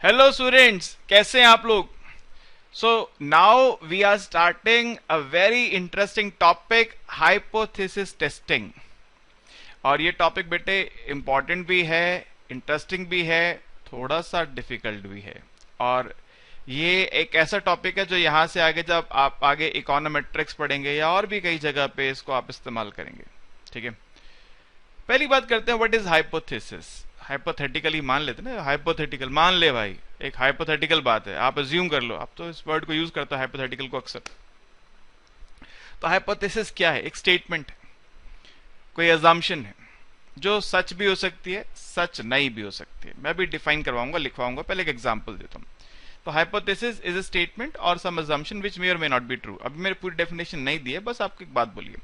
Hello students, कैसे हैं आप लोग? So now we are starting a very interesting topic, hypothesis testing. और ये टॉपिक बेटे इंपॉर्टेंट भी है, इंटरेस्टिंग भी है, थोड़ा सा डिफिकल्ट भी है। और ये एक ऐसा टॉपिक है जो यहाँ से आगे जब आप आगे इकोनोमेट्रिक्स पढ़ेंगे या और भी कई जगह पे इसको आप इस्तेमाल करेंगे। ठीक है, पहली बात करते हैं, व्हाट इज हाइपोथेसिस। हाइपोथेटिकली मान लेते हैं ना, हाइपोथेटिकल मान ले भाई, एक हाइपोथेटिकल बात है, आप अज्यूम कर लो। आप तो इस वर्ड को यूज करते हो हाइपोथेटिकल को अक्सर। तो हाइपोथेसिस क्या है? एक स्टेटमेंट है, कोई अजम्पशन है जो सच भी हो सकती है, सच नहीं भी हो सकती है। मैं भी डिफाइन करवाऊंगा, लिखवाऊंगा। पहले एक एग्जांपल देता हूं। तो हाइपोथेसिस इज अ स्टेटमेंट और सम अजम्पशन विच मे और मे नॉट बी ट्रू। अभी मेरी पूरी डेफिनेशन नहीं दी है, बस आपको एक बात बोलिए।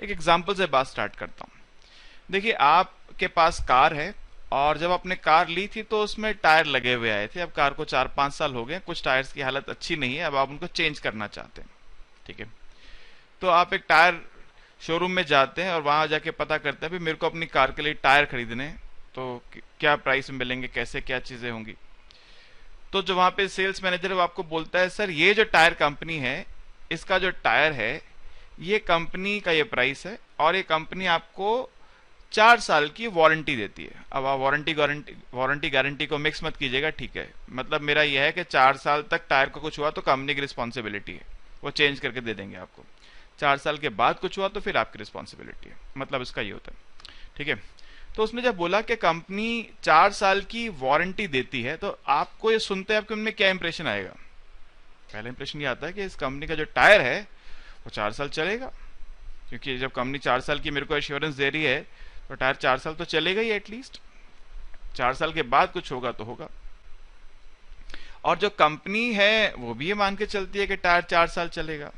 एक एग्जांपल से बात स्टार्ट करता हूं। देखिए, आपके पास कार है और जब आपने कार ली थी तो उसमें टायर लगे हुए आए थे। अब कार को 4-5 साल हो गए, कुछ टायर्स की हालत अच्छी नहीं है, अब आप उनको चेंज करना चाहते हैं। ठीक है, तो आप एक टायर शोरूम में जाते हैं और वहां जाके पता करते हैं भी मेरे को अपनी कार के लिए टायर खरीदने हैं, तो क्या प्राइस में मिलेंगे, कैसे क्या चीजें होंगी। तो जो वहां पे सेल्स मैनेजर है वो आपको बोलता है, सर ये जो टायर कंपनी है, इसका जो टायर है, ये कंपनी का ये प्राइस है और ये कंपनी आपको 4 साल की वारंटी देती है। अब आप वारंटी गारंटी को मिक्स मत कीजिएगा, ठीक है? मतलब मेरा यह है कि 4 साल तक टायर को कुछ हुआ तो कंपनी की रिस्पॉन्सिबिलिटी है, वो चेंज करके दे देंगे आपको। 4 साल के बाद कुछ हुआ तो फिर आपकी रिस्पॉन्सिबिलिटी है, मतलब इसका ये होता है। ठीक है, तो उसने जब बोला कि कंपनी 4 साल की वारंटी देती है, तो आपको ये सुनते हैं आपके मन में क्या इंप्रेशन आएगा? पहला इंप्रेशन ये आता है कि इस कंपनी का जो टायर है वो 4 साल चलेगा, क्योंकि जब कंपनी 4 साल की मेरे को एश्योरेंस दे रही है तो टायर 4 साल तो चलेगा ही एटलीस्ट। 4 साल के बाद कुछ होगा तो होगा। और जो कंपनी है वो भी ये मान के चलती है कि टायर 4 साल चलेगा।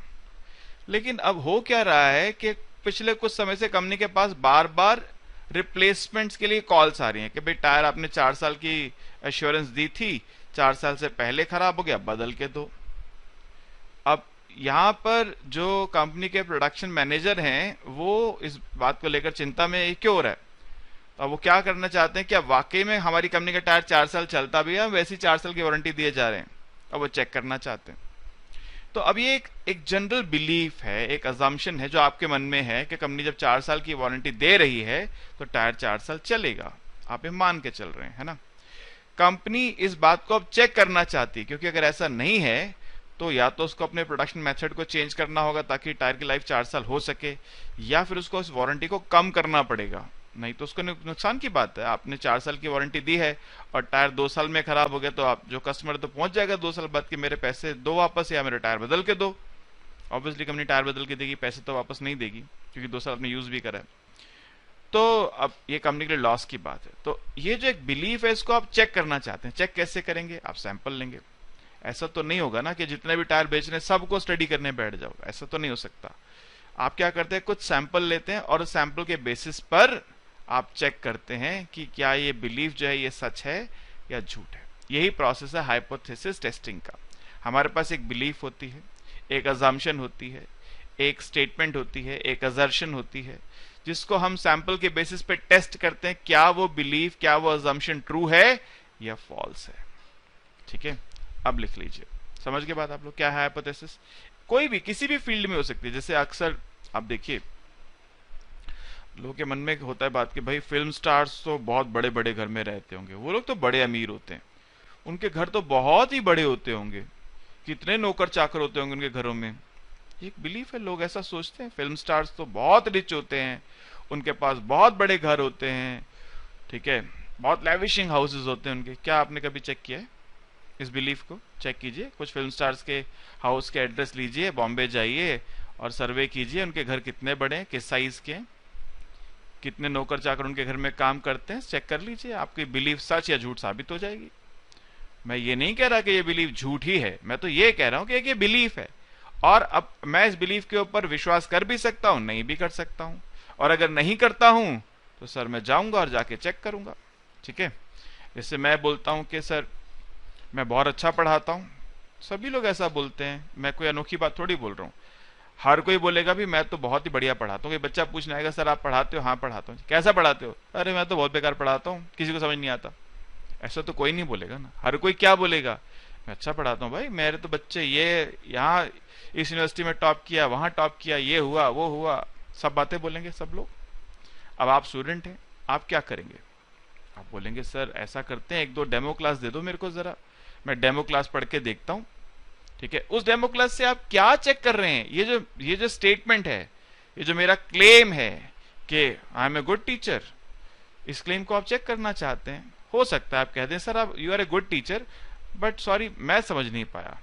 लेकिन अब हो क्या रहा है कि पिछले कुछ समय से कंपनी के पास बार बार रिप्लेसमेंट्स के लिए कॉल्स आ रही हैं कि भाई टायर आपने 4 साल की एश्योरेंस दी थी, 4 साल से पहले खराब हो गया, बदल के दो। अब यहाँ पर जो कंपनी के प्रोडक्शन मैनेजर हैं वो इस बात को लेकर चिंता में क्यों हो रहा है? तो अब वो क्या करना चाहते हैं कि अब वाकई में हमारी कंपनी का टायर 4 साल चलता भी है, वैसी 4 साल की वारंटी दिए जा रहे हैं। अब वो चेक करना चाहते हैं। तो अब ये एक जनरल बिलीफ है, एक अजम्पशन है जो आपके मन में है कि कंपनी जब 4 साल की वारंटी दे रही है तो टायर 4 साल चलेगा। आप ये मान के चल रहे हैं, है ना? कंपनी इस बात को अब चेक करना चाहती है, क्योंकि अगर ऐसा नहीं है तो या तो उसको अपने प्रोडक्शन मेथड को चेंज करना होगा ताकि टायर की लाइफ 4 साल हो सके, या फिर उसको उस वारंटी को कम करना पड़ेगा। नहीं तो उसको नुकसान की बात है। आपने 4 साल की वारंटी दी है और टायर 2 साल में खराब हो गया, तो आप जो कस्टमर तो पहुंच जाएगा 2 साल बाद कि मेरे पैसे दो वापस या मेरे टायर बदल के दो। ऑब्वियसली कंपनी टायर बदल के देगी, पैसे तो वापस नहीं देगी, क्योंकि 2 साल आपने यूज भी करा है। तो अब ये कंपनी के लिए लॉस की बात है। तो ये जो एक बिलीफ है इसको आप चेक करना चाहते हैं। चेक कैसे करेंगे? आप सैंपल लेंगे। ऐसा तो नहीं होगा ना कि जितने भी टायर बेच रहे हैं सबको स्टडी करने बैठ जाओ, ऐसा तो नहीं हो सकता। आप क्या करते हैं, कुछ सैंपल लेते हैं और सैंपल के बेसिस पर आप चेक करते हैं कि क्या ये बिलीफ जो है ये सच है या झूठ है। यही प्रोसेस है हाइपोथेसिस टेस्टिंग का। हमारे पास एक बिलीफ होती है, एक अजम्पशन होती है, एक स्टेटमेंट होती है, एक असर्शन होती है, जिसको हम सैंपल के बेसिस पे टेस्ट करते हैं क्या वो बिलीफ, क्या वो अजम्पशन ट्रू है या फॉल्स है। ठीक है, अब लिख लीजिए। समझ के बाद आप लोग क्या है हाइपोथेसिस? कोई भी किसी भी फील्ड में हो सकती है। जैसे अक्सर आप देखिए लोगों के मन में होता है बात कि भाई फिल्म स्टार्स तो बहुत बड़े बड़े घर में रहते होंगे, वो लोग तो बड़े अमीर होते हैं, उनके घर तो बहुत ही बड़े होते होंगे, कितने नौकर चाकर होते होंगे उनके घरों में। एक बिलीफ है, लोग ऐसा सोचते हैं। फिल्म स्टार्स तो बहुत रिच होते हैं, उनके पास बहुत बड़े घर होते हैं, ठीक है, बहुत लैविशिंग हाउसेज होते हैं उनके। क्या आपने कभी चेक किया है इस बिलीफ को? चेक कीजिए, कुछ फिल्म स्टार्स के हाउस के एड्रेस लीजिए, बॉम्बे जाइए और सर्वे कीजिए उनके घर कितने बड़े हैं, किस साइज के हैं, कितने नौकर चाकर उनके घर में काम करते हैं। चेक कर लीजिए, आपकी बिलीफ सच या झूठ साबित हो जाएगी। मैं ये नहीं कह रहा कि ये बिलीफ झूठ ही है, मैं तो ये कह रहा हूं कि ये बिलीफ है और अब मैं इस बिलीफ के ऊपर विश्वास कर भी सकता हूं, नहीं भी कर सकता हूं। और अगर नहीं करता हूं तो सर मैं जाऊंगा और जाके चेक करूंगा। ठीक है, जैसे मैं बोलता हूं कि सर मैं बहुत अच्छा पढ़ाता हूं, सभी लोग ऐसा बोलते हैं, मैं कोई अनोखी बात थोड़ी बोल रहा हूं। हर कोई बोलेगा भी मैं तो बहुत ही बढ़िया पढ़ाता हूँ। बच्चा पूछने आएगा, सर आप पढ़ाते हो? हाँ पढ़ाता हूँ। कैसा पढ़ाते हो? अरे मैं तो बहुत बेकार पढ़ाता हूँ, किसी को समझ नहीं आता। ऐसा तो कोई नहीं बोलेगा ना। हर कोई क्या बोलेगा, मैं अच्छा पढ़ाता हूँ भाई, मेरे तो बच्चे ये यहाँ इस यूनिवर्सिटी में टॉप किया, वहां टॉप किया, ये हुआ वो हुआ, सब बातें बोलेंगे सब लोग। अब आप स्टूडेंट हैं, आप क्या करेंगे? आप बोलेंगे सर ऐसा करते हैं, एक दो डेमो क्लास दे दो मेरे को जरा, मैं डेमो क्लास पढ़ के देखता हूँ। ठीक है, उस डेमो क्लास से आप क्या चेक कर रहे हैं? ये जो स्टेटमेंट है, ये जो मेरा क्लेम है कि I am a good teacher, इस क्लेम को आप चेक करना चाहते हैं। हो सकता है आप कह दें सर आप you are a good teacher but sorry मैं समझ नहीं पाया।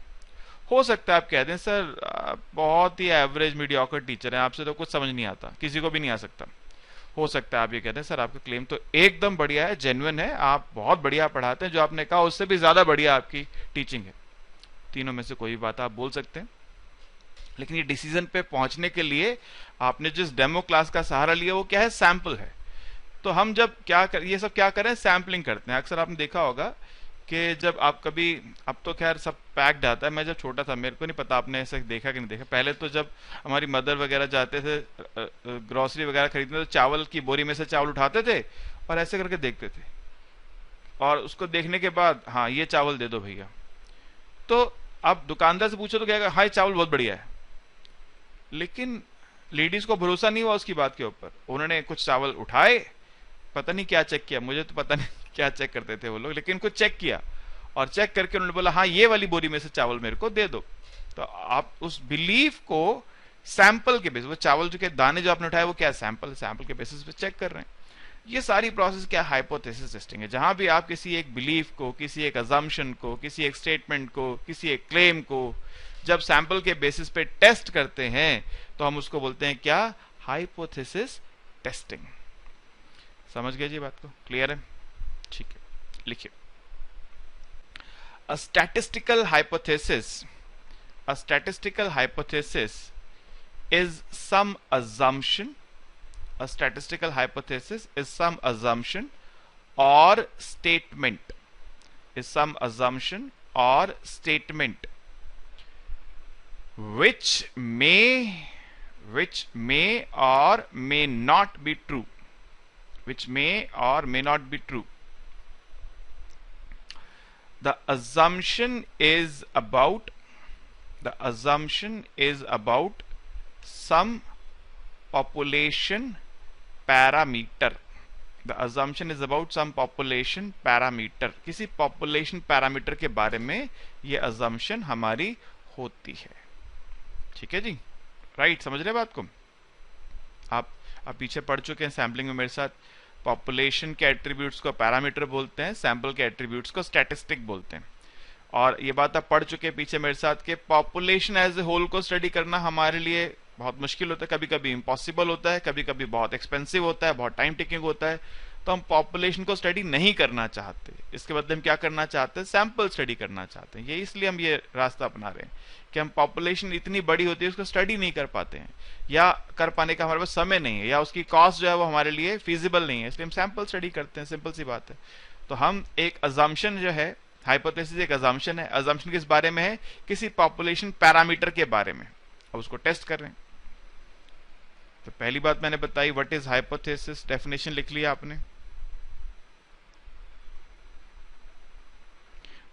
हो सकता है आप कह दें सर आप बहुत ही एवरेज मीडियोकर टीचर हैं, आपसे तो कुछ समझ नहीं आता, किसी को भी नहीं आ सकता। हो सकता है आप ये कहते हैं सर आपका क्लेम तो एकदम बढ़िया है, जेन्युइन है, आप बहुत बढ़िया पढ़ाते हैं, जो आपने कहा उससे भी ज्यादा बढ़िया आपकी टीचिंग है। तीनों में से कोई बात आप बोल सकते हैं, लेकिन ये डिसीजन पे पहुंचने के लिए आपने जिस डेमो क्लास का सहारा लिया वो क्या है? सैंपल है। तो हम जब ये सब क्या करें? सैम्पलिंग करते हैं। अक्सर आपने देखा होगा कि जब आप कभी, अब तो खैर सब पैक्ड आता है, मैं जब छोटा था मेरे को नहीं पता आपने ऐसा देखा कि नहीं देखा, पहले तो जब हमारी मदर वगैरह जाते थे ग्रोसरी वगैरह खरीदने तो चावल की बोरी में से चावल उठाते थे और ऐसे करके देखते थे, और उसको देखने के बाद हाँ ये चावल दे दो भैया। तो आप दुकानदार से पूछो तो कहेगा हाँ ये चावल बहुत बढ़िया है, लेकिन लेडीज को भरोसा नहीं हुआ उसकी बात के ऊपर। उन्होंने कुछ चावल उठाए, पता नहीं क्या चेक किया, मुझे तो पता नहीं क्या चेक करते थे वो लोग, लेकिन कुछ चेक किया और चेक करके उन्होंने बोला हाँ ये वाली बोरी में से चावल मेरे को दे दो। तो आप उस बिलीफ को सैंपल के बेसिस, वो चावल जो के दाने जो आपने उठाए वो क्या सैंपल के बेसिस पे चेक कर रहे हैं। ये सारी प्रोसेस क्या हाइपोथेसिस टेस्टिंग है, जहां भी आप किसी एक बिलीफ को, किसी एक अजम्पशन को, किसी एक स्टेटमेंट को, किसी एक क्लेम को जब सैंपल के बेसिस पे टेस्ट करते हैं तो हम उसको बोलते हैं क्या? Hypothesis testing. समझ गए जी बात को? क्लियर है? ठीक है, लिखिए। अ statistical hypothesis is some assumption. A statistical hypothesis is some assumption or statement. Which may or may not be true. The assumption is about some population parameter. किसी पॉपुलेशन पैरामीटर के बारे में ये अजम्पशन हमारी होती है। ठीक है जी, राइट? समझ रहे बात को? आप पीछे पढ़ चुके हैं सैम्पलिंग में मेरे साथ। पॉपुलेशन के एट्रीब्यूट्स को पैरामीटर बोलते हैं, सैंपल के एट्रीब्यूट्स को स्टैटिस्टिक बोलते हैं। और ये बात आप पढ़ चुके हैं पीछे मेरे साथ कि पॉपुलेशन एज ए होल को स्टडी करना हमारे लिए बहुत मुश्किल होता है, कभी कभी इम्पॉसिबल होता है, कभी कभी बहुत एक्सपेंसिव होता है, बहुत टाइम टेकिंग होता है। तो हम पॉपुलेशन को स्टडी नहीं करना चाहते, इसके बदले हम क्या करना चाहते हैं? सैंपल स्टडी करना चाहते हैं। ये इसलिए हम ये रास्ता अपना रहे हैं कि हम पॉपुलेशन इतनी बड़ी होती है उसको स्टडी नहीं कर पाते हैं, या कर पाने का हमारे पास समय नहीं है, या उसकी कॉस्ट जो है वो हमारे लिए फिजिबल नहीं है, इसलिए हम सैंपल स्टडी करते हैं। सिंपल सी बात है। तो हम एक अजम्पशन जो है, हाइपोथेसिस एक अजम्पशन है। अजम्पशन किस बारे में है? किसी पॉपुलेशन पैरामीटर के बारे में। अब उसको टेस्ट कर रहे हैं। तो पहली बात मैंने बताई व्हाट इज हाइपोथेसिस, डेफिनेशन लिख लिया आपने।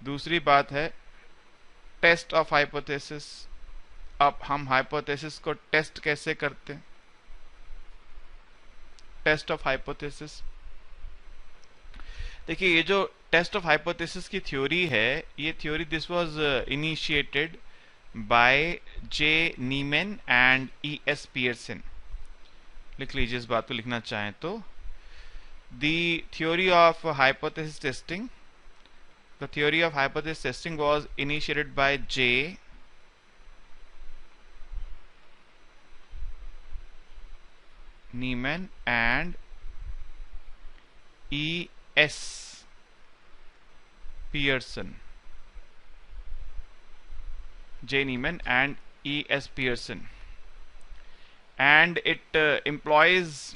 दूसरी बात है टेस्ट ऑफ हाइपोथेसिस। अब हम हाइपोथेसिस को टेस्ट कैसे करते हैं? टेस्ट ऑफ हाइपोथेसिस, देखिए ये जो टेस्ट ऑफ हाइपोथेसिस की थ्योरी है, ये theory this was initiated by J Neyman and E S Pearson. लिख लीजिए इस बात को लिखना चाहें तो। The theory of hypothesis testing, the theory of hypothesis testing was initiated by J Neiman and E S Pearson. J Neiman and E S Pearson, and it employs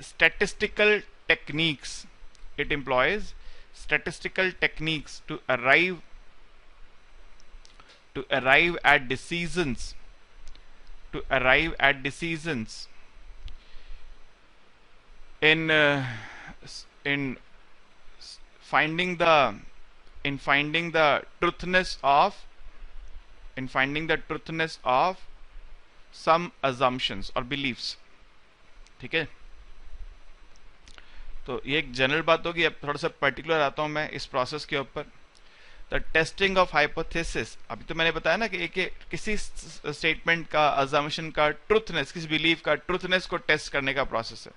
statistical techniques. It employs statistical techniques to arrive at decisions in finding the in finding the truthness of some assumptions or beliefs. ठीक है, तो ये एक general बात होगी. अब थोड़ा सा पर्टिकुलर आता हूं मैं इस प्रोसेस के ऊपर. द टेस्टिंग ऑफ हाइपोथेसिस, अभी तो मैंने बताया ना कि किसी स्टेटमेंट का, अजम्पशन का ट्रुथनेस, किसी बिलीफ का ट्रुथनेस को टेस्ट करने का प्रोसेस है.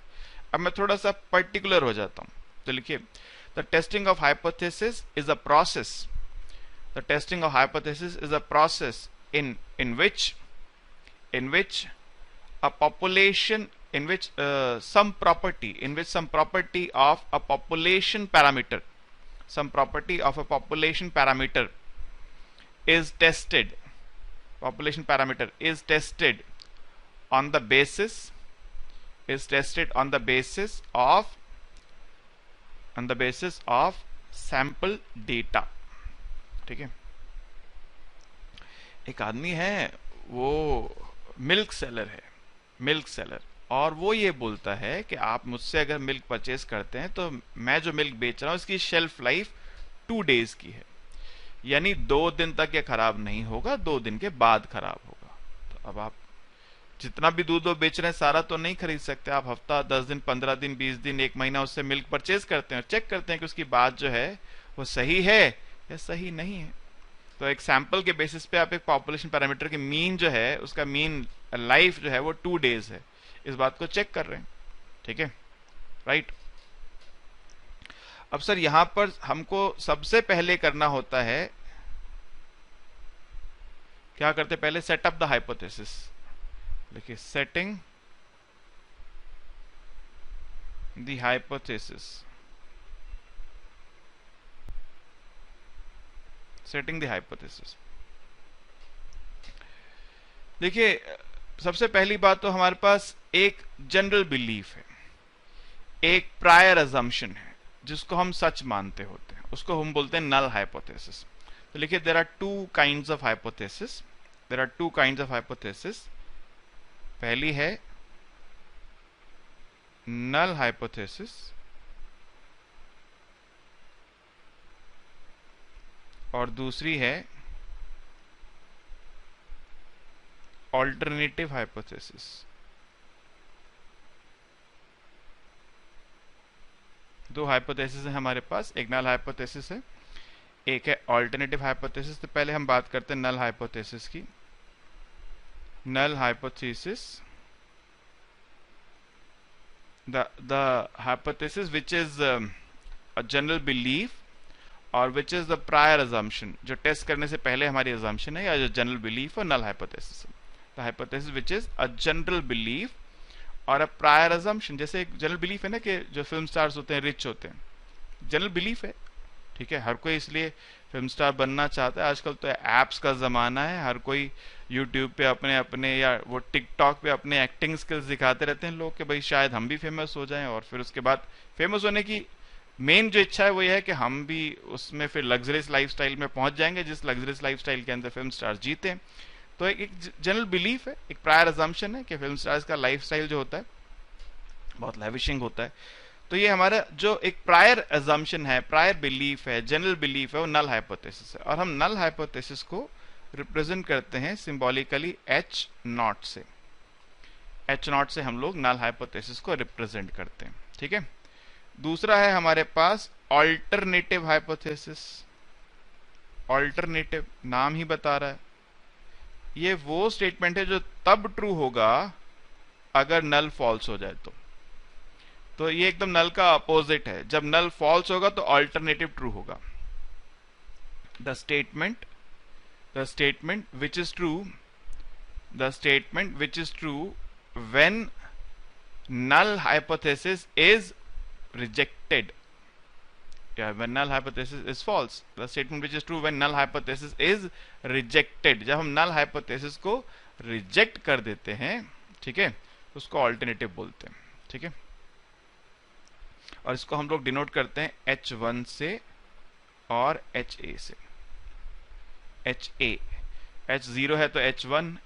अब मैं थोड़ा सा पर्टिकुलर हो जाता हूं. तो लिखिए, the testing of hypothesis is a process. The testing of hypothesis is a process in which a population, in which some property of a population parameter, some property of a population parameter is tested. Population parameter is tested on the basis of sample data. ठीक है. एक आदमी है, वो milk seller, और वो ये बोलता है कि आप मुझसे अगर मिल्क परचेज करते हैं तो मैं जो मिल्क बेच रहा हूं इसकी शेल्फ लाइफ 2 days की है, यानी 2 दिन तक ये खराब नहीं होगा, 2 दिन के बाद खराब होगा. तो अब आप जितना भी दूध वो बेच रहे हैं सारा तो नहीं खरीद सकते. आप हफ्ता, 10 दिन, 15 दिन, 20 दिन, 1 महीना उससे मिल्क परचेज करते हैं और चेक करते हैं कि उसकी बात जो है वो सही है या सही नहीं है. तो एक सैंपल के बेसिस पे आप एक पॉपुलेशन पैरामीटर की मीन जो है, उसका मीन लाइफ जो है वो 2 days है, इस बात को चेक कर रहे हैं. ठीक है, राइट. अब सर यहां पर हमको सबसे पहले करना होता है, क्या करते हैं पहले? Setup the hypothesis. देखिए, setting the hypothesis, setting the hypothesis. देखिए, सबसे पहली बात तो हमारे पास एक जनरल बिलीफ है, एक प्रायर अजम्पशन है जिसको हम सच मानते होते हैं, उसको हम बोलते हैं नल हाइपोथेसिस. तो लिखिए, there are 2 kinds of hypothesis. There are 2 kinds of hypothesis. पहली है नल हाइपोथेसिस और दूसरी है ऑल्टरनेटिव हाइपोथेसिस. दो हाइपोथेसिस है हमारे पास, एक नल हाइपोथेसिस है, एक है ऑल्टरनेटिव हाइपोथेसिस. तो पहले हम बात करते हैं नल हाइपोथेसिस की. Null hypothesis, the hypothesis which is a general belief और which is the prior assumption, जो टेस्ट करने से पहले हमारी अजम्पशन है, या जो जनरल बिलीफ और null hypothesis. The hypothesis which is a general belief और अ प्रायर अजम्पशन. जैसे एक जनरल बिलीफ है ना कि जो फिल्म स्टार्स होते हैं रिच होते हैं, जनरल बिलीफ है. ठीक है, हर कोई इसलिए फिल्म स्टार बनना चाहता है. आजकल तो एप्स का जमाना है, हर कोई यूट्यूब पे अपने या वो टिकटॉक पे अपने एक्टिंग स्किल्स दिखाते रहते हैं लोग कि भाई शायद हम भी फेमस हो जाएं, और फिर उसके बाद फेमस होने की मेन जो इच्छा है वो ये है कि हम भी उसमें फिर लग्जरियस लाइफस्टाइल में पहुंच जाएंगे, जिस लग्जरियस लाइफस्टाइल के अंदर फिल्म स्टार्स जीते हैं. तो एक जनरल बिलीफ है, एक प्रायर अजम्पशन है कि फिल्म स्टार्स का लाइफस्टाइल जो होता है बहुत लैविशिंग होता है. तो ये हमारा जो एक प्रायर अजम्पशन है, प्रायर बिलीफ है, जनरल बिलीफ है, वो नल हाइपोथेसिस है. और हम नल हाइपोथेसिस को रिप्रेजेंट करते हैं सिंबॉलिकली H0 से. H0 से हम लोग नल हाइपोथेसिस को रिप्रेजेंट करते हैं. ठीक है. दूसरा है हमारे पास ऑल्टरनेटिव हाइपोथेसिस. ऑल्टरनेटिव नाम ही बता रहा है, ये वो स्टेटमेंट है जो तब ट्रू होगा अगर नल फॉल्स हो जाए. तो ये एकदम नल का अपोजिट है. जब नल फॉल्स होगा तो ऑल्टरनेटिव ट्रू होगा. The statement which is true when null hypothesis is rejected. When null hypothesis is false. The statement which is true when null hypothesis is rejected. जब हम null hypothesis को reject कर देते हैं, ठीक है, उसको alternative बोलते हैं. ठीक है, और इसको हम लोग डिनोट करते हैं H1 से और HA से. HA, H0 है तो H1,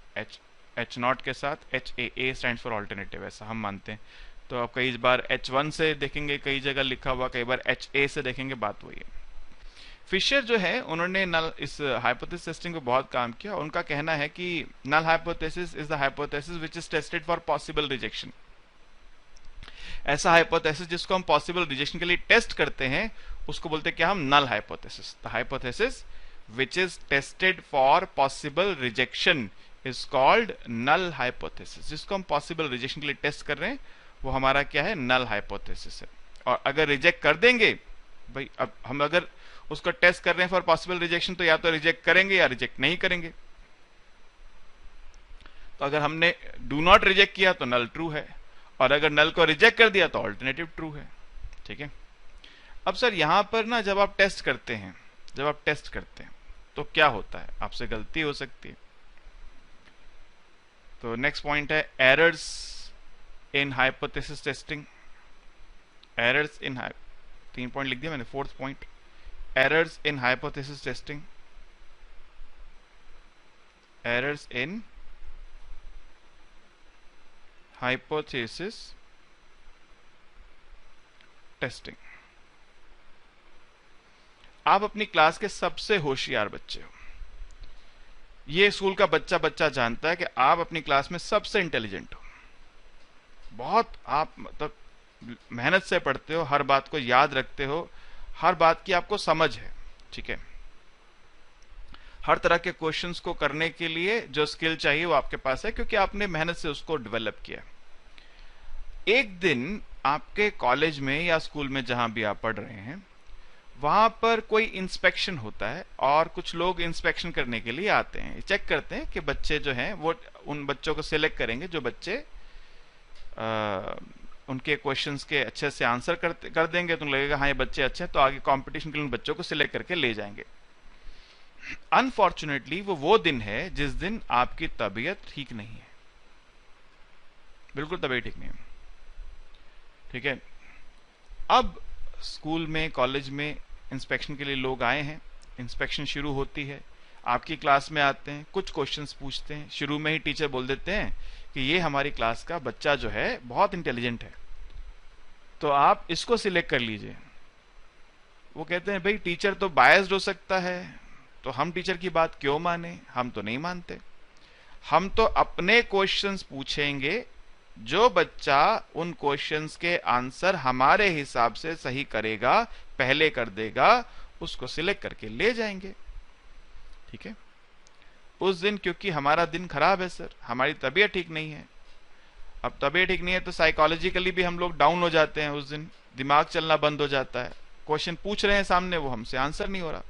H0 के साथ HA, A stands for alternative, ऐसा हम मानते हैं. तो आप कई बार H1 से देखेंगे, कई जगह लिखा हुआ, कई बार HA से देखेंगे, बात वही है। फिशर जो है उन्होंने नल इस हाइपोथेसिस टेस्टिंग पे बहुत काम किया। उनका कहना है कि null hypothesis is the hypothesis which is tested for possible rejection. ऐसा हाइपोथेसिस जिसको हम पॉसिबल रिजेक्शन के लिए टेस्ट करते हैं उसको बोलते हैं क्या हम, null hypothesis. The hypothesis which is tested for possible rejection is called null hypothesis. जिसको हम पॉसिबल रिजेक्शन के लिए टेस्ट कर रहे हैं वो हमारा क्या है, नल हाइपोथेसिस है। और अगर रिजेक्ट कर देंगे भाई, अब हम अगर उसको टेस्ट कर रहे हैं फॉर पॉसिबल रिजेक्शन तो या तो रिजेक्ट करेंगे या रिजेक्ट नहीं करेंगे। तो अगर हमने डू नॉट रिजेक्ट किया तो नल ट्रू है, और अगर नल को रिजेक्ट कर दिया तो ऑल्टरनेटिव ट्रू है। ठीक है। अब सर यहां पर ना जब आप टेस्ट करते हैं तो क्या होता है, आपसे गलती हो सकती है। तो नेक्स्ट पॉइंट है errors in hypothesis testing. Errors in 3 point लिख दिया मैंने। Fourth point, errors in hypothesis testing। errors in hypothesis testing। आप अपनी क्लास के सबसे होशियार बच्चे हो, ये स्कूल का बच्चा जानता है कि आप अपनी क्लास में सबसे इंटेलिजेंट हो। बहुत आप मतलब मेहनत से पढ़ते हो, हर बात को याद रखते हो, हर बात की आपको समझ है। ठीक है। हर तरह के क्वेश्चंस को करने के लिए जो स्किल चाहिए वो आपके पास है, क्योंकि आपने मेहनत से उसको डेवलप किया। एक दिन आपके कॉलेज में या स्कूल में जहां भी आप पढ़ रहे हैं वहां पर कोई इंस्पेक्शन होता है, और कुछ लोग इंस्पेक्शन करने के लिए आते हैं, चेक करते हैं कि बच्चे जो हैं वो, उन बच्चों को सिलेक्ट करेंगे जो बच्चे उनके क्वेश्चंस के अच्छे से आंसर कर देंगे, तो लगेगा हाँ ये बच्चे अच्छे हैं, तो आगे कंपटीशन के लिए उन बच्चों को सिलेक्ट करके ले जाएंगे। अनफॉर्चुनेटली वो दिन है जिस दिन आपकी तबीयत ठीक नहीं है, बिल्कुल तबीयत ठीक नहीं है। ठीक है। अब स्कूल में, कॉलेज में इंस्पेक्शन के लिए लोग आए हैं, इंस्पेक्शन शुरू होती है, आपकी क्लास में आते हैं, कुछ क्वेश्चंस पूछते हैं। शुरू में ही टीचर बोल देते हैं कि ये हमारी क्लास का बच्चा जो है बहुत इंटेलिजेंट है, तो आप इसको सिलेक्ट कर लीजिए। वो कहते हैं भाई टीचर तो बायस्ड हो सकता है, तो हम टीचर की बात क्यों माने, हम तो नहीं मानते। हम तो अपने क्वेश्चंस पूछेंगे, जो बच्चा उन क्वेश्चंस के आंसर हमारे हिसाब से सही करेगा, पहले कर देगा, उसको सिलेक्ट करके ले जाएंगे। ठीक है। उस दिन क्योंकि हमारा दिन खराब है सर, हमारी तबीयत ठीक नहीं है। अब तबीयत ठीक नहीं है तो साइकोलॉजिकली भी हम लोग डाउन हो जाते हैं, उस दिन दिमाग चलना बंद हो जाता है। क्वेश्चन पूछ रहे हैं सामने, वो हमसे आंसर नहीं हो रहा,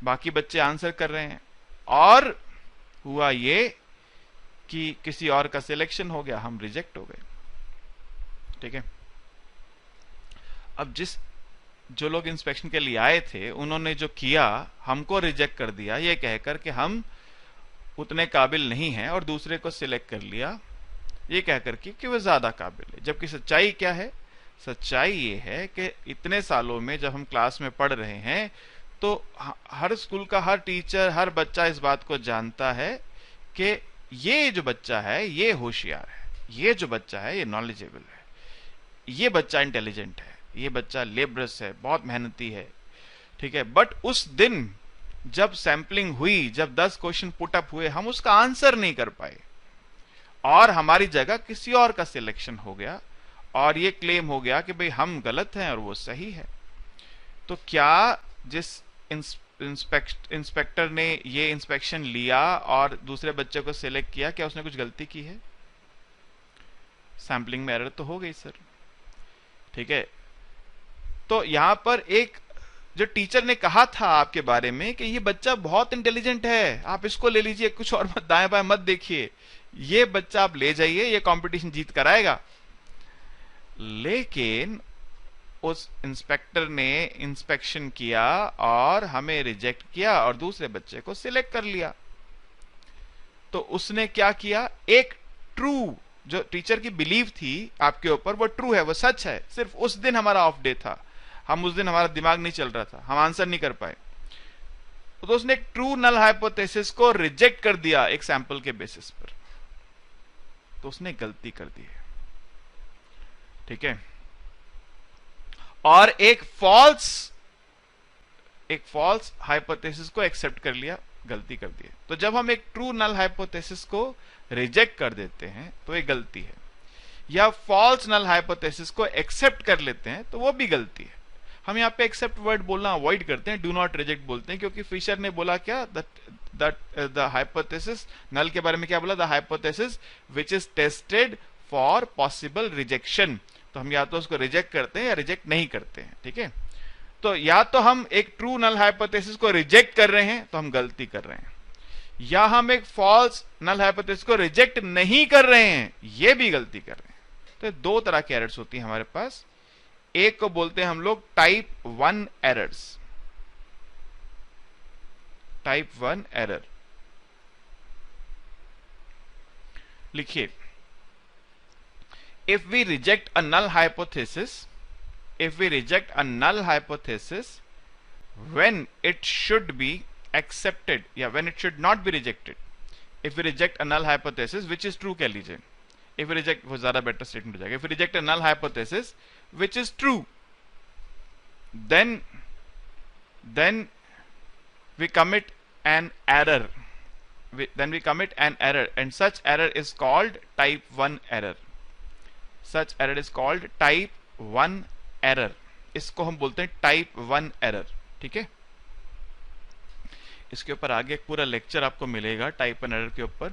बाकी बच्चे आंसर कर रहे हैं, और हुआ ये कि किसी और का सिलेक्शन हो गया, हम रिजेक्ट हो गए। ठीक है। अब जो लोग इंस्पेक्शन के लिए आए थे उन्होंने जो किया, हमको रिजेक्ट कर दिया ये कहकर कि हम उतने काबिल नहीं हैं, और दूसरे को सिलेक्ट कर लिया ये कहकर कि वो ज्यादा काबिल है। जबकि सच्चाई क्या है, सच्चाई ये है कि इतने सालों में जब हम क्लास में पढ़ रहे हैं तो हर स्कूल का हर टीचर, हर बच्चा इस बात को जानता है कि ये जो बच्चा है ये होशियार है, ये जो बच्चा है ये नॉलेजेबल है, ये बच्चा इंटेलिजेंट है, ये बच्चा लेबरस है, बहुत मेहनती है। ठीक है। बट उस दिन जब सैंपलिंग हुई, जब 10 क्वेश्चन पुट अप हुए, हम उसका आंसर नहीं कर पाए, और हमारी जगह किसी और का सिलेक्शन हो गया, और ये क्लेम हो गया कि भाई हम गलत हैं और वो सही है। तो क्या जिस इंस्पेक्टर ने ये इंस्पेक्शन लिया और दूसरे बच्चे को सिलेक्ट किया, क्या उसने कुछ गलती की है? सैंपलिंग में एरर तो हो गई सर। ठीक है। तो यहां पर एक जो टीचर ने कहा था आपके बारे में कि ये बच्चा बहुत इंटेलिजेंट है, आप इसको ले लीजिए, कुछ और मत, दाएं बाएं मत देखिए, ये बच्चा आप ले जाइए, ये कंपटीशन जीत कर आएगा। लेकिन उस इंस्पेक्टर ने इंस्पेक्शन किया और हमें रिजेक्ट किया और दूसरे बच्चे को सिलेक्ट कर लिया। तो उसने क्या किया, एक ट्रू जो टीचर की बिलीव थी आपके ऊपर, वो ट्रू है, वो सच है। सिर्फ उस दिन हमारा ऑफ डे था, हम उस दिन हमारा दिमाग नहीं चल रहा था, हम आंसर नहीं कर पाए, तो उसने एक ट्रू नल हाइपोथेसिस को रिजेक्ट कर दिया एक सैंपल के बेसिस पर। तो उसने गलती कर दी है। ठीक है, और एक फॉल्स हाइपोथेसिस को एक्सेप्ट कर लिया, गलती कर दी। तो जब हम एक ट्रू नल हाइपोथेसिस को रिजेक्ट कर देते हैं तो ये गलती है, या फॉल्स नल हाइपोथेसिस को एक्सेप्ट कर लेते हैं तो वो भी गलती है। हम यहाँ पे एक्सेप्ट वर्ड बोलना अवॉइड करते हैं, डू नॉट रिजेक्ट बोलते हैं, क्योंकि फिशर ने बोला क्या, द हाइपोथेसिस, नल के बारे में क्या बोला, the hypothesis which is tested for possible rejection. तो हम या तो उसको रिजेक्ट करते हैं या रिजेक्ट नहीं करते हैं, ठीक है। तो या तो हम एक ट्रू नल हाइपोथेसिस को रिजेक्ट कर रहे हैं तो हम गलती कर रहे हैं, या हम एक फॉल्स नल हाइपोथेसिस को रिजेक्ट नहीं कर रहे हैं, ये भी गलती कर रहे हैं। तो दो तरह की एरर्स होती हैं हमारे पास। एक को बोलते हैं हम लोग टाइप 1 एरर्स, टाइप 1 एरर। लिखिए, if we reject a null hypothesis when it should be accepted, when it should not be rejected, if we reject a null hypothesis which is true, कह लीजिए, if we reject, वो ज्यादा better statement हो जाएगा, if we reject a null hypothesis which is true, then we commit an error, and such error is called type 1 error. Such error is called type 1 error. इसको हम बोलते हैं type 1 error, ठीक है। इसके ऊपर आगे एक पूरा लेक्चर आपको मिलेगा टाइप 1 एरर के ऊपर,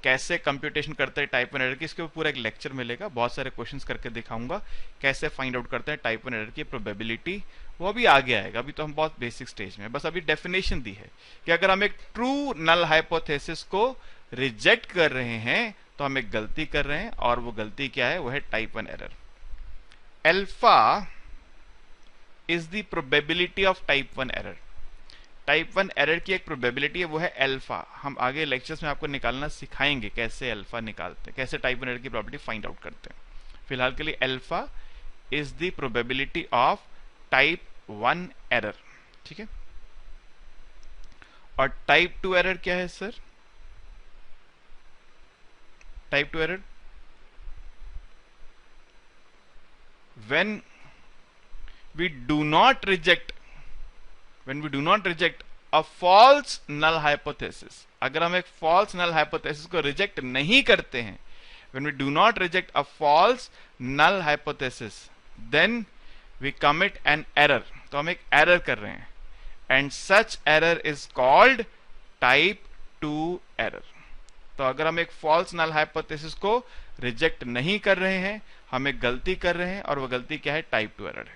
कैसे कंप्यूटेशन करते हैं टाइप 1 एरर की, इसके ऊपर पूरा एक लेक्चर मिलेगा, बहुत सारे क्वेश्चंस करके दिखाऊंगा कैसे फाइंड आउट करते हैं टाइप 1 एरर की प्रोबेबिलिटी, वो भी आगे आएगा। अभी तो हम बहुत बेसिक स्टेज में, बस अभी डेफिनेशन दी है कि अगर हम एक ट्रू नल हाइपोथेसिस को रिजेक्ट कर रहे हैं तो हम एक गलती कर रहे हैं, और वो गलती क्या है, वो है type 1 error. Alpha is the probability of type 1 error. Type 1 error की एक प्रोबेबिलिटी है, वो है अल्फा। हम आगे लेक्चर्स में आपको निकालना सिखाएंगे कैसे अल्फा निकालते हैं, कैसे टाइप 1 एरर की प्रोबेबिलिटी फाइंड आउट करते हैं। फिलहाल के लिए alpha is the probability of type 1 error, ठीक है। और टाइप 2 एरर क्या है sir? Type 2 error, when we do not reject a false null hypothesis, अगर हम एक false null hypothesis को reject नहीं करते हैं, when we do not reject a false null hypothesis, then we commit an error, तो हम एक error कर रहे हैं, and such error is called type 2 error। तो अगर हम एक फॉल्स नल हाइपोथेसिस को रिजेक्ट नहीं कर रहे हैं, हम एक गलती कर रहे हैं, और वो गलती क्या है, टाइप 2 एरर है।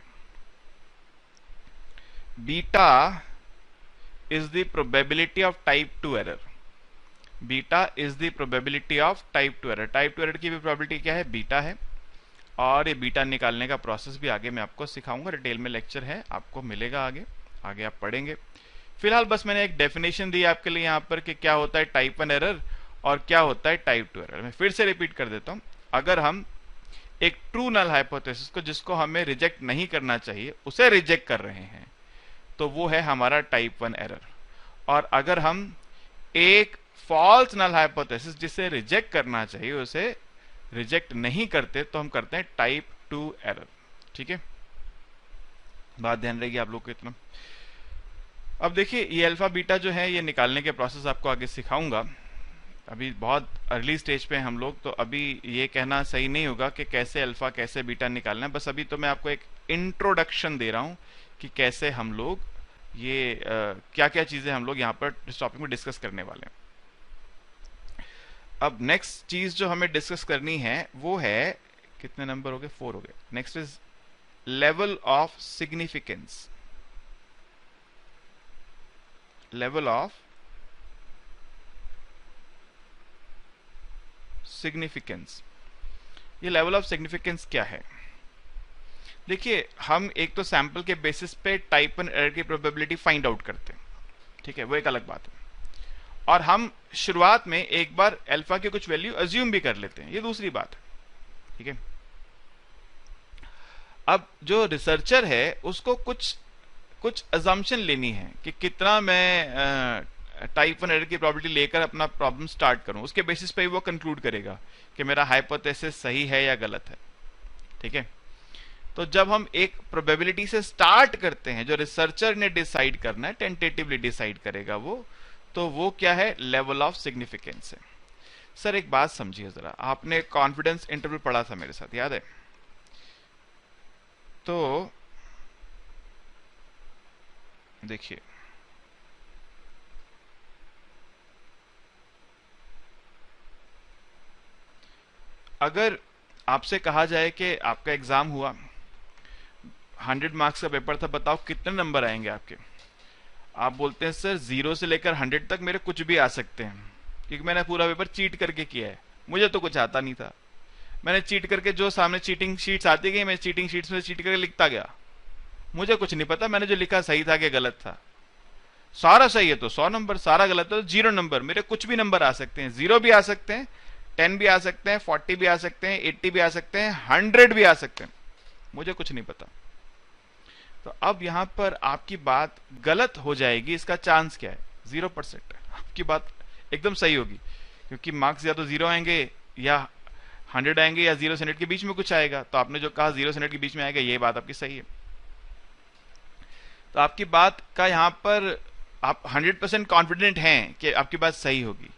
Beta is the probability of type 2 error. Beta is the probability of type 2 error. Type 2 error की भी प्रोबेबिलिटी क्या है, बीटा है, और ये बीटा निकालने का प्रोसेस भी आगे मैं आपको सिखाऊंगा, डिटेल में लेक्चर है, आपको मिलेगा आगे आप पढ़ेंगे। फिलहाल बस मैंने एक डेफिनेशन दी आपके लिए यहाँ पर कि क्या होता है टाइप 1 एरर और क्या होता है टाइप 2 एरर। मैं फिर से रिपीट कर देता हूं, अगर हम एक ट्रू नल हाइपोथेसिस को, जिसको हमें रिजेक्ट नहीं करना चाहिए, उसे रिजेक्ट कर रहे हैं, तो वो है हमारा टाइप 1 एरर। और अगर हम एक फॉल्स नल हाइपोथेसिस जिसे रिजेक्ट करना चाहिए, उसे रिजेक्ट नहीं करते, तो हम करते हैं टाइप 2 एरर, ठीक है। बात ध्यान रहेगी आप लोग को इतना। अब देखिए, ये अल्फा बीटा जो है, ये निकालने के प्रोसेस आपको आगे सिखाऊंगा। अभी बहुत अर्ली स्टेज पे हैं हम लोग, तो अभी ये कहना सही नहीं होगा कि कैसे अल्फा कैसे बीटा निकालना है। बस अभी तो मैं आपको एक इंट्रोडक्शन दे रहा हूं कि कैसे हम लोग ये क्या क्या चीजें हम लोग यहाँ पर इस टॉपिक में डिस्कस करने वाले हैं। अब नेक्स्ट चीज जो हमें डिस्कस करनी है वो है, कितने नंबर हो गए, 4 हो गए। Next is level of significance. Level of significance. ये लेवल ऑफ सिग्निफिकेंस क्या है? देखिए, हम एक तो सैंपल के बेसिस पे टाइप 1 एरर की प्रोबेबिलिटी फाइंड आउट करते हैं, ठीक है, वो एक अलग बात है। और हम शुरुआत में एक बार अल्फा की कुछ वैल्यू अज्यूम भी कर लेते हैं, ये दूसरी बात है, ठीक है। अब जो रिसर्चर है उसको कुछ अजम्पशन लेनी है कि कितना मैं टाइप 1 एरर की प्रोबेबिलिटी लेकर अपना प्रॉब्लम स्टार्ट करूं, उसके बेसिस पे वो कंक्लूड करेगा कि मेरा हाइपोथेसिस सही है या गलत है, ठीक है। तो जब हम एक प्रोबेबिलिटी से स्टार्ट करते हैं, जो रिसर्चर ने डिसाइड करना है, टेंटेटिवली डिसाइड करेगा वो, तो वो क्या है, लेवल ऑफ सिग्निफिकेंस है। सर एक बात समझिए जरा, आपने कॉन्फिडेंस इंटरवल पढ़ा था मेरे साथ, याद है? तो देखिए, अगर आपसे कहा जाए कि आपका एग्जाम हुआ, 100 मार्क्स का पेपर था, बताओ कितने नंबर आएंगे आपके? आप बोलते हैं सर 0 से लेकर 100 तक मेरे कुछ भी आ सकते हैं, क्योंकि मैंने पूरा पेपर चीट करके किया है, मुझे तो कुछ आता नहीं था। मैंने चीट करके, जो सामने चीटिंग शीट्स आती गई, मैं चीटिंग शीट्स में चीट करके लिखता गया, मुझे कुछ नहीं पता मैंने जो लिखा सही था कि गलत था। सारा सही है तो 100 नंबर, सारा गलत है तो 0 नंबर। मेरे कुछ भी नंबर आ सकते हैं, 0 भी आ सकते हैं, 10 भी आ सकते हैं, 40 भी आ सकते हैं, 80 भी आ सकते हैं, 100 भी आ सकते हैं, मुझे कुछ नहीं पता। तो अब यहां पर आपकी बात गलत हो जाएगी, इसका चांस क्या है? 0%। आपकी बात एकदम सही होगी, क्योंकि मार्क्स या तो 0 आएंगे या 100 आएंगे या 0 से 100 के बीच में कुछ आएगा। तो आपने जो कहा 0 से 100 के बीच में आएगा, ये बात आपकी सही है। तो आपकी बात का यहां पर आप 100% कॉन्फिडेंट हैं कि आपकी बात सही होगी,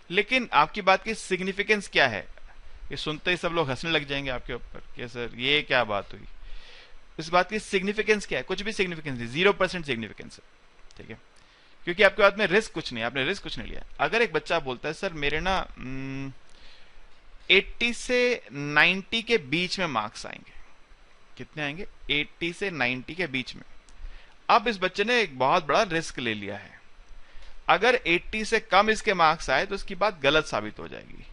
लेकिन आपकी बात की सिग्निफिकेंस क्या है? ये सुनते ही सब लोग हंसने लग जाएंगे आपके ऊपर कि सर ये क्या बात हुई। इस बात की सिग्निफिकेंस क्या है? कुछ भी सिग्निफिकेंस नहीं, 0% सिग्निफिकेंस है, ठीक है, क्योंकि आपके बात में रिस्क कुछ नहीं, आपने रिस्क कुछ नहीं लिया। अगर एक बच्चा बोलता है सर मेरे ना 80 से 90 के बीच में मार्क्स आएंगे, कितने आएंगे? 80 से 90 के बीच में। अब इस बच्चे ने एक बहुत बड़ा रिस्क ले लिया है। अगर 80 से कम इसके मार्क्स आए तो इसकी बात गलत साबित हो जाएगी,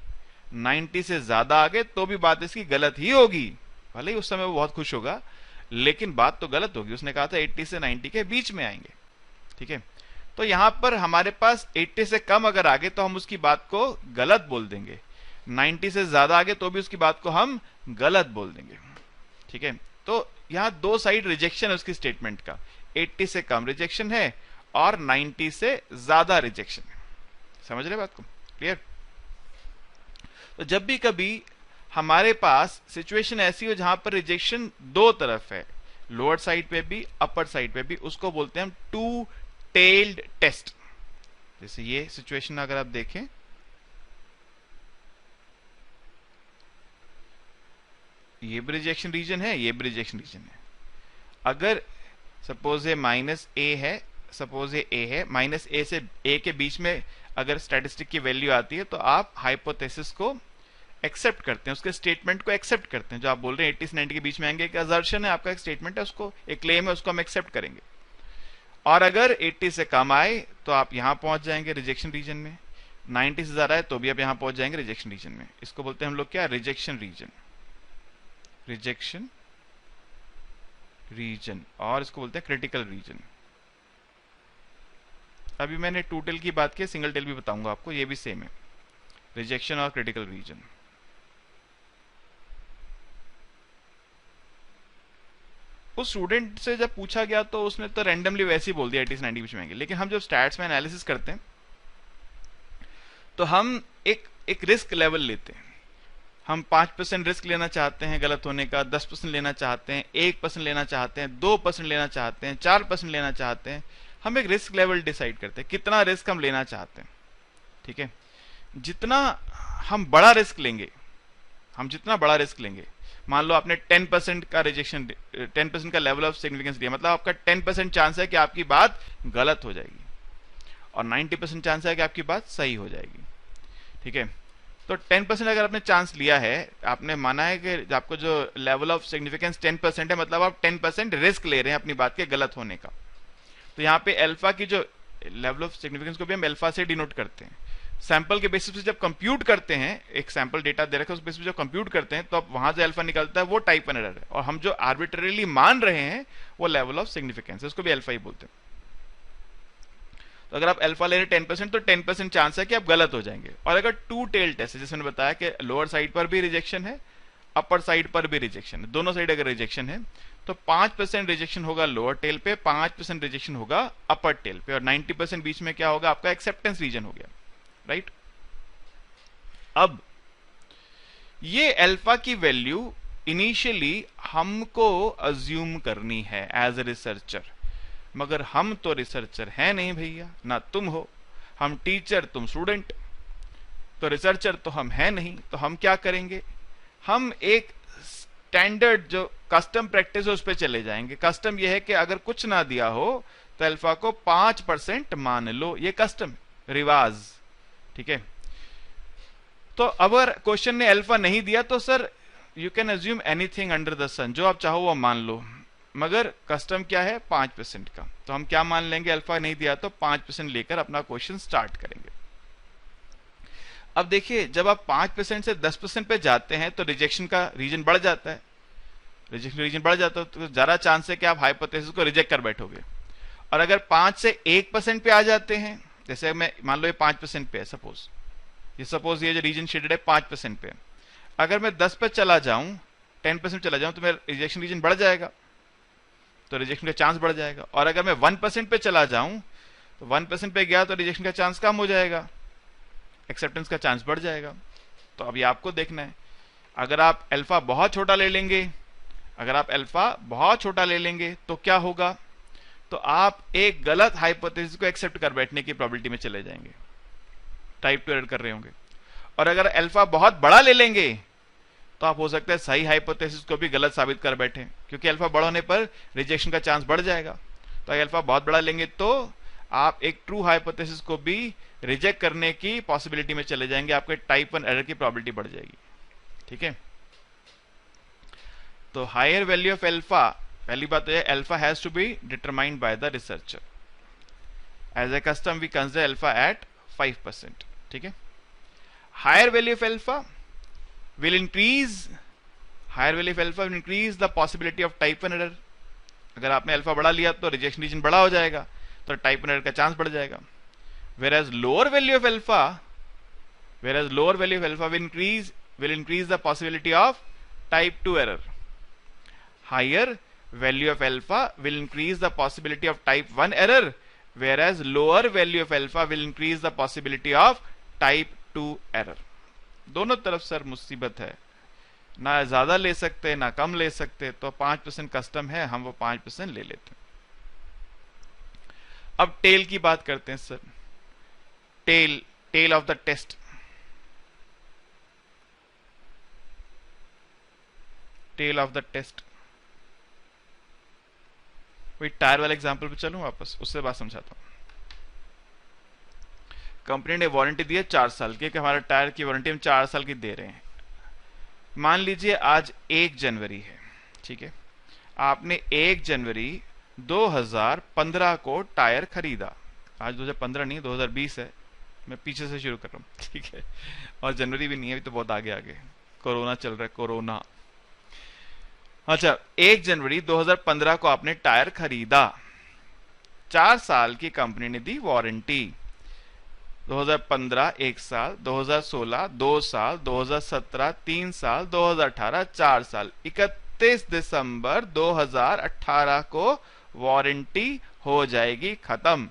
90 से ज्यादा आ गए तो भी बात इसकी गलत ही होगी। भले ही उस समय वो बहुत खुश होगा, लेकिन बात तो गलत होगी। उसने कहा था 80 से 90 के बीच में आएंगे, ठीक है। तो यहां पर हमारे पास 80 से कम अगर आगे तो हम उसकी बात को गलत बोल देंगे, 90 से ज्यादा आगे तो भी उसकी बात को हम गलत बोल देंगे, ठीक है। तो यहां दो साइड रिजेक्शन है उसकी स्टेटमेंट का, 80 से कम रिजेक्शन है और 90 से ज्यादा रिजेक्शन है। समझ रहे बात को? क्लियर? तो जब भी कभी हमारे पास सिचुएशन ऐसी हो जहां पर रिजेक्शन दो तरफ है, लोअर साइड पे भी अपर साइड पे भी, उसको बोलते हैं हम टू टेल्ड टेस्ट। जैसे ये सिचुएशन अगर आप देखें, ये भी रिजेक्शन रीजन है, ये भी रिजेक्शन रीजन है। अगर सपोज ये -a है, सपोज ये a है, -a से a के बीच में अगर स्टैटिस्टिक की वैल्यू आती है तो आप हाइपोथेसिस को एक्सेप्ट करते हैं, उसके स्टेटमेंट को एक्सेप्ट करते हैं। जो आप बोल रहे हैं 80 से 90 के बीच में आएंगे, एक असर्शन है आपका, एक स्टेटमेंट है, उसको एक क्लेम है, उसको हम एक्सेप्ट करेंगे। और अगर 80 से कम आए तो आप यहां पहुंच जाएंगे रिजेक्शन रीजन में, 90 से ज्यादा है तो भी आप यहां पहुंच जाएंगे रिजेक्शन रीजन में। इसको बोलते हैं हम लोग क्या? रिजेक्शन रीजन, रिजेक्शन रीजन, और इसको बोलते हैं क्रिटिकल रीजन। अभी मैंने टू टेल की बात की, सिंगल टेल भी बताऊंगा आपको, ये भी सेम है, रिजेक्शन और क्रिटिकल रीजन। उस स्टूडेंट से जब पूछा गया तो उसने तो रैंडमली वैसे ही बोल दिया 80 से 90 के बीच में आएंगे, लेकिन हम जब स्टैट्स में एनालिसिस करते हैं तो हम एक रिस्क लेवल लेते हैं। हम 5% रिस्क लेना चाहते हैं गलत होने का, 10% लेना चाहते हैं, 1% लेना चाहते हैं, 2% लेना चाहते हैं, 4% लेना चाहते हैं। हम एक रिस्क लेवल डिसाइड करते हैं, कितना रिस्क हम लेना चाहते हैं, ठीक है। जितना हम बड़ा रिस्क लेंगे, हम जितना बड़ा रिस्क लेंगे, मान लो आपने 10% का रिजेक्शन, 10% का लेवल ऑफ सिग्निफिकेंस दिया, मतलब आपका 10% चांस है कि आपकी बात गलत हो जाएगी और 90% चांस है कि आपकी बात सही हो जाएगी, ठीक है। तो 10% अगर आपने चांस लिया है, आपने माना है कि आपको जो लेवल ऑफ सिग्निफिकेंस 10% है, मतलब आप 10% रिस्क ले रहे हैं अपनी बात के गलत होने का। तो यहाँ पे अल्फा की जो लेवल ऑफ सिग्निफिकेंस को भी हम अल्फा से डिनोट करते हैं। सैंपल के बेसिस पे जब कंप्यूट करते हैं, एक सैंपल डेटा दे रखा है उस बेसिस पे जब कंप्यूट करते हैं, तो अब वहां से अल्फा निकलता है, वो टाइप एन एरर है, और हम जो आर्बिट्रेरीली मान रहे हैं वो लेवल ऑफ सिग्निफिकेंस है, उसको भी अल्फा ही बोलते हैं। तो अगर आप अल्फा ले रहे 10% तो 10% चांस है कि आप गलत हो जाएंगे। और अगर टू टेल टेस्ट है, जैसे मैंने बताया कि लोअर साइड पर भी रिजेक्शन है, अपर साइड पर भी रिजेक्शन है, दोनों साइड अगर रिजेक्शन है तो 5% रिजेक्शन होगा लोअर टेल पे, 5% रिजेक्शन होगा अपर टेल पे, और 90% बीच में क्या होगा? आपका एक्सेप्टेंस रीजन हो गया, राइट। अब ये अल्फा की वैल्यू इनिशियली हमको अज्यूम करनी है एज ए रिसर्चर, मगर हम तो रिसर्चर हैं नहीं भैया, ना तुम हो, हम टीचर तुम स्टूडेंट, तो रिसर्चर तो हम हैं नहीं। तो हम क्या करेंगे, हम एक स्टैंडर्ड जो कस्टम प्रैक्टिस है उस पर चले जाएंगे। कस्टम यह है कि अगर कुछ ना दिया हो तो अल्फा को 5% मान लो, ये कस्टम रिवाज, ठीक है। तो अगर क्वेश्चन ने अल्फा नहीं दिया तो sir you can assume anything under the sun, जो आप चाहो वो मान लो, मगर कस्टम क्या है 5% का। तो हम क्या मान लेंगे, अल्फा नहीं दिया तो 5% लेकर अपना क्वेश्चन स्टार्ट करेंगे। अब देखिए जब आप 5% से 10% पे जाते हैं तो रिजेक्शन का रीजन बढ़ जाता है, रिजेक्शन रीजन बढ़ जाता है तो ज्यादा चांस है कि आप हाइपोथेसिस को रिजेक्ट कर बैठोगे। और अगर 5 से 1% पे आ जाते हैं, जैसे मैं मान लो ये 5% पे है, सपोज ये जो रीजन शेडेड है 5% पे, अगर मैं 10 पे चला जाऊं, 10% चला जाऊं तो मेरा रिजेक्शन रीजन बढ़ जाएगा, तो रिजेक्शन का चांस बढ़ जाएगा। और अगर मैं 1% पे चला जाऊं तो 1% पे गया तो रिजेक्शन का चांस कम हो जाएगा, एक्सेप्टेंस का चांस बढ़ जाएगा। तो अभी आपको देखना है, अगर आप अल्फा बहुत छोटा ले लेंगे, अगर आप अल्फा बहुत छोटा ले लेंगे तो क्या होगा, तो आप एक गलत हाइपोथेसिस को एक्सेप्ट कर बैठने की प्रोबेबिलिटी में चले जाएंगे, टाइप 2 एरर कर रहे होंगे। और अगर अल्फा बहुत बड़ा ले लेंगे तो आप हो सकता है सही हाइपोथेसिस को भी गलत साबित कर बैठे, क्योंकि अल्फा बड़ा होने पर रिजेक्शन का चांस बढ़ जाएगा। तो अगर अल्फा बहुत बड़ा लेंगे तो आप एक ट्रू हाइपोथेसिस को भी रिजेक्ट करने की पॉसिबिलिटी में चले जाएंगे, आपके टाइप 1 एरर की प्रोबेबिलिटी बढ़ जाएगी, ठीक है। तो हायर वैल्यू ऑफ अल्फा, पहली बात तो है alpha has to be determined by the researcher. As a custom we consider alpha at 5%, ठीक है। Higher value of alpha will increase, higher value of alpha will increase the possibility of type 1 error। अगर आपने alpha बढ़ा लिया तो rejection reason बड़ा हो जाएगा, तो टाइप 1 एरर का चांस बढ़ जाएगा। whereas lower value of alpha will increase the possibility of type 2 error। higher value of alpha will increase the possibility of type 1 error, whereas lower value of alpha will increase the possibility of type 2 error। दोनों तरफ sir मुसीबत है, ना ज्यादा ले सकते ना कम ले सकते, तो 5% कस्टम है, हम वो 5% ले लेते हैं। अब टेल की बात करते हैं sir, tail of the test. Tail of the test, वही टायर वाले एग्जांपल पे चलूं वापस, उससे बात समझाता हूं। कंपनी ने वारंटी दी है 4 साल की, कि हमारा टायर की वारंटी हम 4 साल की दे रहे हैं। मान लीजिए आज 1 जनवरी है, ठीक है, आपने 1 जनवरी 2015 को टायर खरीदा। आज 2015 नहीं 2020 है, मैं पीछे से शुरू कर रहा हूं, ठीक है, और जनवरी भी नहीं है, अभी तो बहुत आगे आगे कोरोना चल रहा है, कोरोना। अच्छा, 1 जनवरी 2015 को आपने टायर खरीदा, 4 साल की कंपनी ने दी वारंटी। 2015 1 साल, 2016 2 साल, 2017 3 साल, 2018 4 साल, 31 दिसंबर 2018 को वारंटी हो जाएगी खत्म।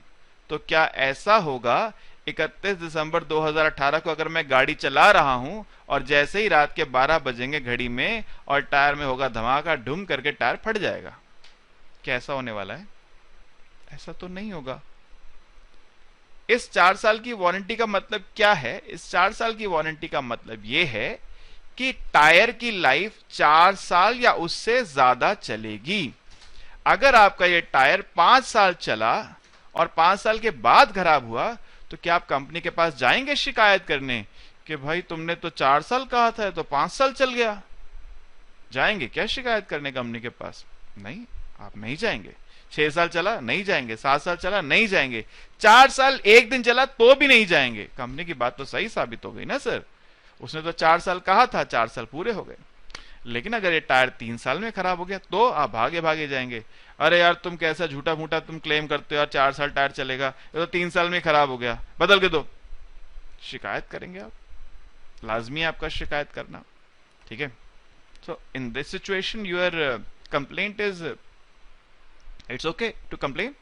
तो क्या ऐसा होगा 31 दिसंबर 2018 को अगर मैं गाड़ी चला रहा हूं और जैसे ही रात के 12 बजेंगे घड़ी में और टायर में होगा धमाका, ढूम करके टायर फट जाएगा? क्या ऐसा होने वाला है? ऐसा तो नहीं होगा। इस 4 साल की वारंटी का मतलब क्या है? इस 4 साल की वारंटी का मतलब यह है कि टायर की लाइफ 4 साल या उससे ज्यादा चलेगी। अगर आपका यह टायर 5 साल चला और 5 साल के बाद खराब हुआ तो क्या आप कंपनी के पास जाएंगे शिकायत करने कि भाई तुमने तो 4 साल कहा था तो 5 साल चल गया? जाएंगे क्या शिकायत करने कंपनी के पास? नहीं, आप नहीं जाएंगे। 6 साल चला नहीं जाएंगे, 7 साल चला नहीं जाएंगे, 4 साल 1 दिन चला तो भी नहीं जाएंगे। कंपनी की बात तो सही साबित हो गई ना सर, उसने तो 4 साल कहा था, 4 साल पूरे हो गए। लेकिन अगर ये टायर 3 साल में खराब हो गया तो आप भागे भागे जाएंगे। अरे यार तुम कैसा झूठा मूठा तुम क्लेम करते हो यार, 4 साल टायर चलेगा, ये तो 3 साल में खराब हो गया, बदल के दो। शिकायत करेंगे आप, लाजमी है आपका शिकायत करना, ठीक है। So in this situation your complaint is, it's okay to complain.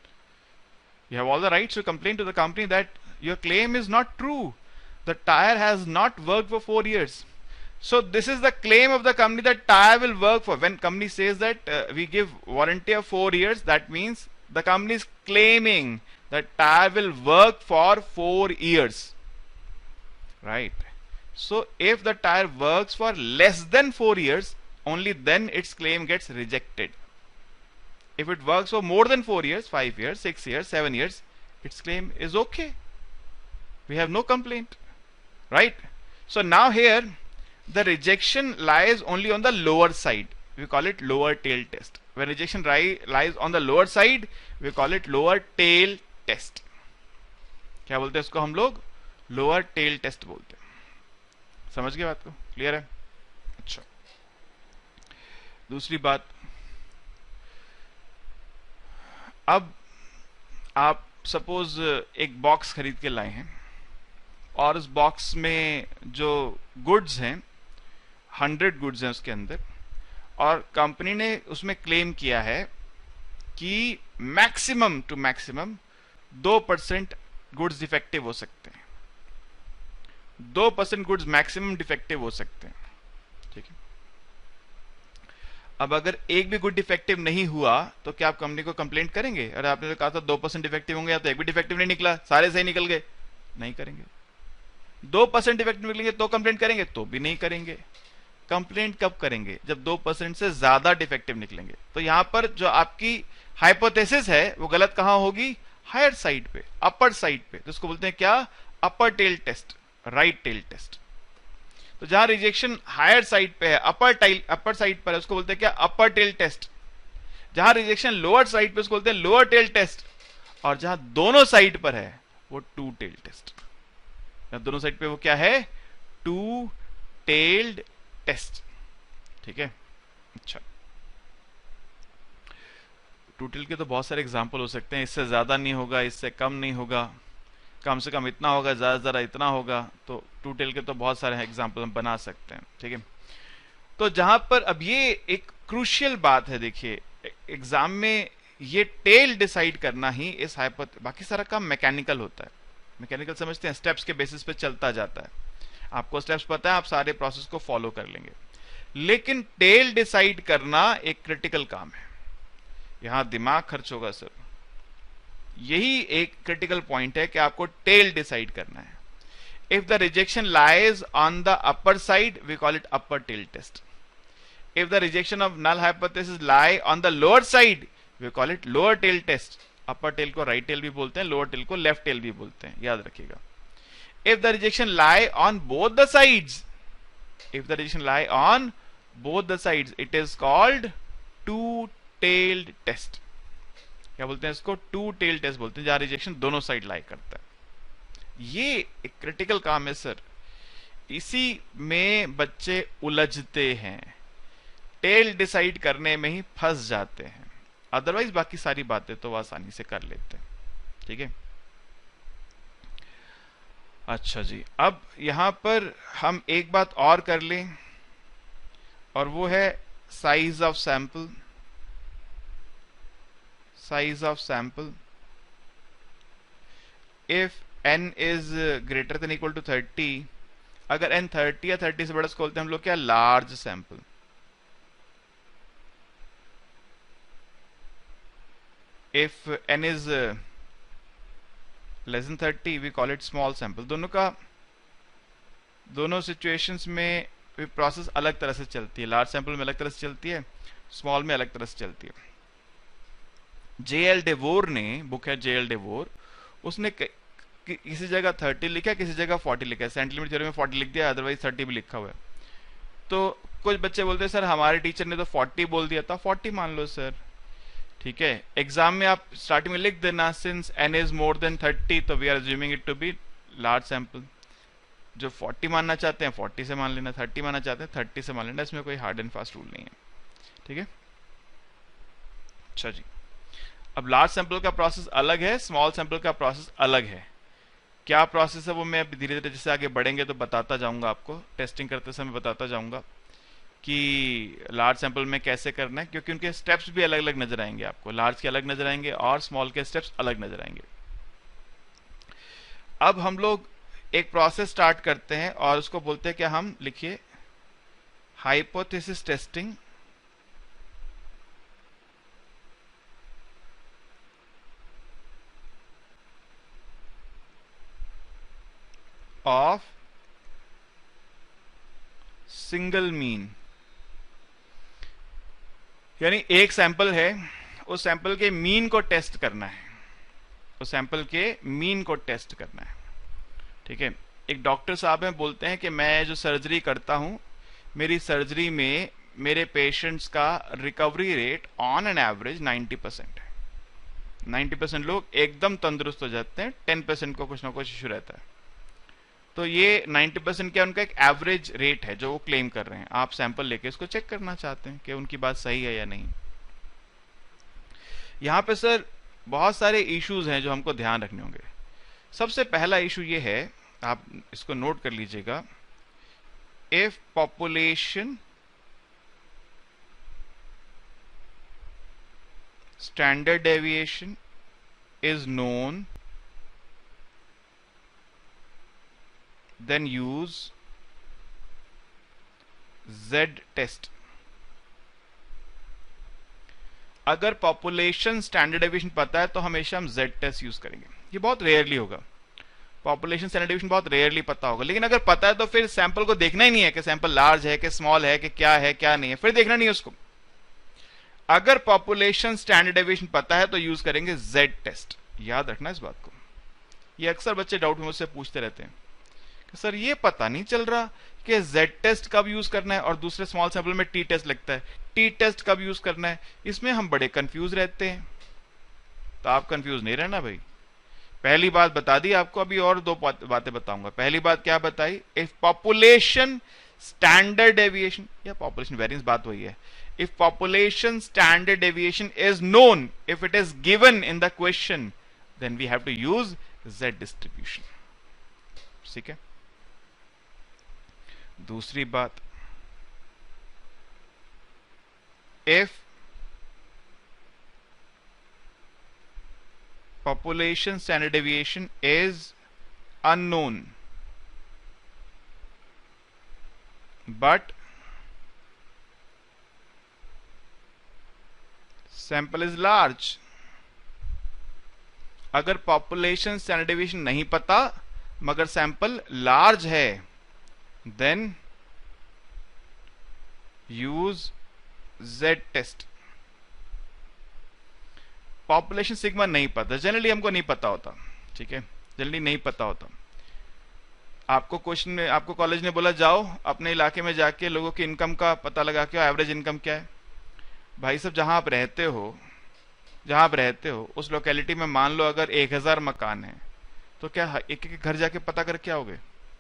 You have all the rights to complain to the company that your claim is not true. The tire has not worked for 4 years. So this is the claim of the company that tire will work for. When company says that we give warranty of 4 years, that means the company is claiming that tire will work for 4 years, right? So if the tire works for less than 4 years, only then its claim gets rejected. If it works for more than 4 years, 5 years, 6 years, 7 years, its claim is okay. We have no complaint, right? So now here the rejection lies only on the lower side. We call it lower tail test. When rejection lies on the lower side, we call it lower tail test. क्या बोलते हैं इसको हम लोग? Lower tail test बोलते हैं. समझ गए बात को? क्लियर है? अच्छा, दूसरी बात, अब आप सपोज एक बॉक्स खरीद के लाए हैं और उस बॉक्स में जो गुड्स हैं 100 गुड्स हैं उसके अंदर, और कंपनी ने उसमें क्लेम किया है कि maximum to maximum 2% goods defective हो सकते हैं. 2% गुड्स मैक्सिमम डिफेक्टिव हो सकते हैं, ठीक है. अब अगर एक भी गुड डिफेक्टिव नहीं हुआ तो क्या आप कंपनी को कंप्लेंट करेंगे? अरे आपने तो कहा था 2% डिफेक्टिव होंगे, या तो एक भी डिफेक्टिव नहीं निकला, सारे सही निकल गए. नहीं करेंगे. 2% डिफेक्टिव निकलेंगे तो कंप्लेंट करेंगे? तो भी नहीं करेंगे. कंप्लेंट कब करेंगे? जब 2% से ज्यादा डिफेक्टिव निकलेंगे. तो यहां पर जो आपकी हाइपोथेसिस है वो गलत कहां होगी? हायर साइड पे, अपर साइड पे. तो इसको बोलते हैं क्या? Upper tail test, right tail test. तो जहां रिजेक्शन हायर साइड पे है, अपर साइड पर है, उसको बोलते हैं क्या? Upper tail test. जहां रिजेक्शन लोअर साइड पे, उसको बोलते हैं लोअर टेल टेस्ट. और जहां दोनों साइड पर है वो टू टेल टेस्ट. दोनों साइड पे वो क्या है? Two tailed test. ठीक है. अच्छा, टू टेल के तो बहुत सारे एग्जांपल हो सकते हैं. इससे ज्यादा नहीं होगा, इससे कम नहीं होगा, कम से कम इतना होगा, ज्यादा से ज्यादा इतना होगा. तो टू टेल के तो बहुत सारे एग्जांपल हम बना सकते हैं. ठीक है. तो जहां पर अब ये एक क्रूशियल बात है, देखिए एग्जाम में ये टेल डिसाइड करना ही इस बाकी सारा काम मैकेनिकल होता है. मैकेनिकल समझते हैं, स्टेप्स के बेसिस पे चलता जाता है. आपको स्टेप्स पता है, आप सारे प्रोसेस को फॉलो कर लेंगे. लेकिन टेल डिसाइड करना एक क्रिटिकल काम है. यहां दिमाग खर्च होगा सर. यही एक क्रिटिकल पॉइंट है कि आपको टेल डिसाइड करना है. If the rejection lies on the upper side, we call it upper tail test. If the rejection of null hypothesis lie on the lower side, we call it lower tail test. Upper tail को right tail भी बोलते हैं, lower tail को left tail भी बोलते हैं, याद रखिएगा. If the rejection lie on both the sides, if the rejection lie on both the sides, it is called two tailed test. क्या बोलते हैं इसको? टू टेल टेस्ट बोलते हैं, जहां रिजेक्शन दोनों साइड लाई करता है. ये एक क्रिटिकल काम है सर. इसी में बच्चे उलझते हैं, टेल डिसाइड करने में ही फंस जाते हैं. अदरवाइज बाकी सारी बातें तो आसानी से कर लेते हैं. ठीक है. अच्छा जी, अब यहां पर हम एक बात और कर लें, और वो है size of sample. size of sample. If n is greater than equal to 30, अगर n 30 या 30 से बड़ा, इसको बोलते हैं हम लोग क्या? Large sample. If n is less than 30, we call it small sample. दोनों सिचुएशंस में प्रोसेस अलग तरह से चलती है. लार्ज सैंपल में अलग तरह से चलती है, स्मॉल में अलग तरह से चलती है. जेएल डेवोर ने, बुक है जेएल डेवोर, उसने किसी जगह 30 लिखा, किसी जगह 40 लिखा है. सेंटीमीटर थ्योरी में 40 लिख दिया, अदरवाइज 30 भी लिखा हुआ है. तो कुछ बच्चे बोलते हैं सर हमारे टीचर ने तो 40 बोल दिया था. 40 मान लो सर, ठीक है. एग्जाम में आप स्टार्टिंग में लिख देना, since n is more than 30, तो we are assuming it to be large sample. जो 40 मानना चाहते हैं 40 से मान लेना, 30 मानना चाहते हैं 30 से मान लेना. इसमें कोई हार्ड एंड फास्ट रूल नहीं है. ठीक है. अच्छा जी, अब लार्ज सैंपल का प्रोसेस अलग है, स्मॉल सैंपल का प्रोसेस अलग है. क्या प्रोसेस है वो मैं धीरे धीरे जैसे आगे बढ़ेंगे तो बताता जाऊंगा आपको, टेस्टिंग करते समय बताता जाऊंगा कि लार्ज सैंपल में कैसे करना है, क्योंकि उनके स्टेप्स भी अलग अलग नजर आएंगे आपको. लार्ज के अलग नजर आएंगे और स्मॉल के स्टेप्स अलग नजर आएंगे. अब हम लोग एक प्रोसेस स्टार्ट करते हैं और उसको बोलते हैं कि हम लिखिए hypothesis testing of single mean, यानी एक सैंपल है, उस सैंपल के मीन को टेस्ट करना है, उस सैंपल के मीन को टेस्ट करना है। ठीक है, एक डॉक्टर साहब हैं, बोलते हैं कि मैं जो सर्जरी करता हूं, मेरी सर्जरी में मेरे पेशेंट्स का recovery rate on an average 90% है। 90% लोग एकदम तंदुरुस्त हो जाते हैं, 10% को कुछ ना कुछ इशू रहता है। तो ये 90% क्या उनका एक एवरेज रेट है जो वो क्लेम कर रहे हैं। आप सैंपल लेके इसको चेक करना चाहते हैं कि उनकी बात सही है या नहीं। यहां पे सर बहुत सारे इश्यूज हैं जो हमको ध्यान रखने होंगे। सबसे पहला इशू ये है, आप इसको नोट कर लीजिएगा, if population standard deviation is known, then use Z test। अगर पॉपुलेशन स्टैंडर्ड डेविएशन पता है तो हमेशा हम Z टेस्ट यूज करेंगे। ये बहुत रेयरली होगा, पॉपुलेशन स्टैंडर्ड डेविएशन बहुत रेयरली पता होगा। लेकिन अगर पता है तो फिर सैंपल को देखना ही नहीं है कि सैंपल लार्ज है कि स्मॉल है कि क्या है क्या नहीं है, फिर देखना नहीं है उसको। अगर पॉपुलेशन स्टैंडर्ड डेविएशन पता है तो यूज करेंगे Z टेस्ट। याद रखना इस बात को, ये अक्सर बच्चे डाउट में मुझसे पूछते रहते हैं, सर ये पता नहीं चल रहा कि Z टेस्ट कब यूज करना है और दूसरे स्मॉल सैंपल में T टेस्ट लगता है, T टेस्ट कब यूज करना है, इसमें हम बड़े कंफ्यूज रहते हैं। तो आप कंफ्यूज नहीं रहना भाई। पहली बात बता दी आपको, अभी और दो बातें बताऊंगा। पहली बात क्या बताई, इफ पॉपुलेशन स्टैंडर्ड डेविएशन या पॉपुलेशन वेरिएंस, बात वही है। If population standard deviation is known, if it is given in the question, then we have to use Z distribution. ठीक है। दूसरी बात, if population standard deviation is unknown but sample is large, अगर population standard deviation नहीं पता मगर sample large है, then use Z test. Population sigma नहीं पता, जनरली हमको नहीं पता होता। ठीक है, जनरली नहीं पता होता। आपको क्वेश्चन में, आपको कॉलेज ने बोला जाओ अपने इलाके में जाके लोगों की इनकम का पता लगा के, एवरेज इनकम क्या है। भाई साहब जहां आप रहते हो उस लोकेलिटी में मान लो अगर 1000 मकान है, तो क्या एक एक घर जाके पता करके आओगे?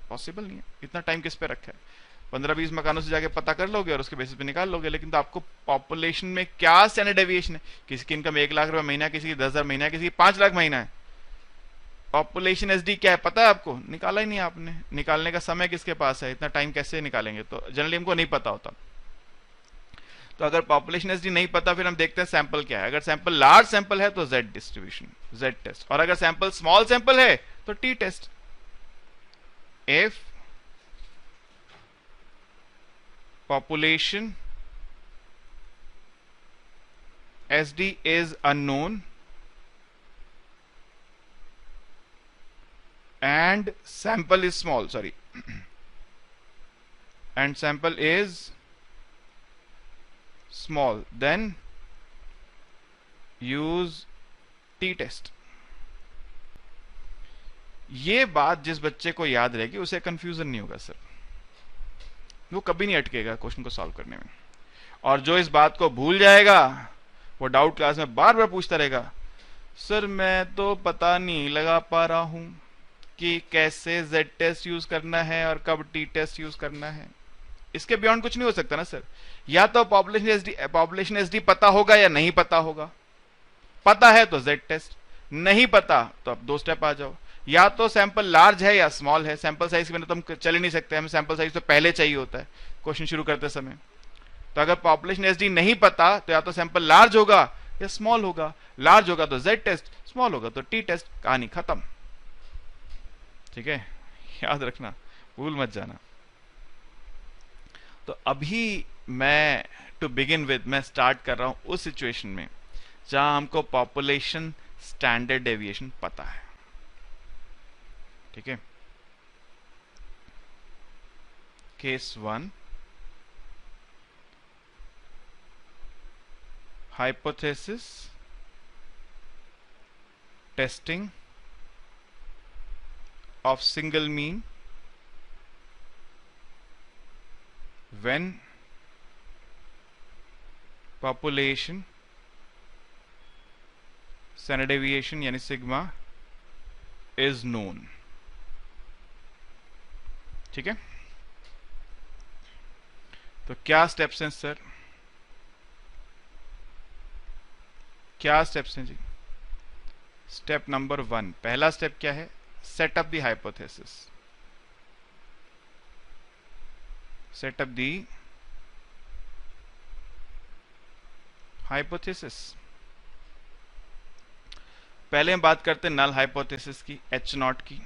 पॉसिबल नहीं है। इतना टाइम किस पे रखा है? 15-20 मकानों से जाके पता कर लोगे और उसके बेसिस पे निकाल लोगे। लेकिन तो आपको पॉपुलेशन में क्या स्टैंडर्ड डेविएशन है, किसी की इनकम 1 लाख रुपए महीना है, किसी की 10,000 महीना है, किसी की 5 लाख महीना है, पॉपुलेशन एसडी क्या है पता है आपको? निकाला ही नहीं आपने। निकालने का समय किसके पास है? इतना टाइम कैसे निकालेंगे? तो जनरली हमको नहीं पता होता। तो अगर पॉपुलेशन एसडी नहीं पता, फिर हम देखते हैं सैंपल क्या है। अगर सैंपल लार्ज सैंपल है तो Z डिस्ट्रीब्यूशन, Z टेस्ट, और अगर सैंपल स्मॉल सैंपल है तो T test. If population SD is unknown and sample is small, and sample is small, then use T test। ये बात जिस बच्चे को याद रहेगी उसे कंफ्यूजन नहीं होगा सर, वो कभी नहीं अटकेगा क्वेश्चन को सॉल्व करने में। और जो इस बात को भूल जाएगा वो डाउट क्लास में बार बार पूछता रहेगा, सर मैं तो पता नहीं लगा पा रहा हूं कि कैसे Z टेस्ट यूज करना है और कब T टेस्ट यूज करना है। इसके बियॉन्ड कुछ नहीं हो सकता ना सर। या तो पॉपुलेशन एसडी पता होगा या नहीं पता होगा। पता है तो Z टेस्ट, नहीं पता तो अब 2 स्टेप आ जाओ, या तो सैंपल लार्ज है या स्मॉल है। सैंपल साइज के बिना तो हम चल ही नहीं सकते, हमें सैंपल साइज तो पहले चाहिए होता है क्वेश्चन शुरू करते समय। तो अगर पॉपुलेशन एसडी नहीं पता तो या तो सैंपल लार्ज होगा या स्मॉल होगा। लार्ज होगा तो Z टेस्ट, स्मॉल होगा तो T टेस्ट, कहानी खत्म। ठीक है, याद रखना, भूल मत जाना। तो अभी मैं टू बिगिन विद मैं स्टार्ट कर रहा हूं उस सिचुएशन में जहां हमको पॉपुलेशन स्टैंडर्ड डेविएशन पता है, ठीक है। Case 1, hypothesis testing of single mean when population standard deviation यानी सिग्मा is known, ठीक है। तो क्या स्टेप्स हैं सर, क्या स्टेप्स हैं जी? स्टेप नंबर 1, पहला स्टेप क्या है? Set up the hypothesis, set up the hypothesis. पहले हम बात करते हैं नल हाइपोथेसिस की, H0 की।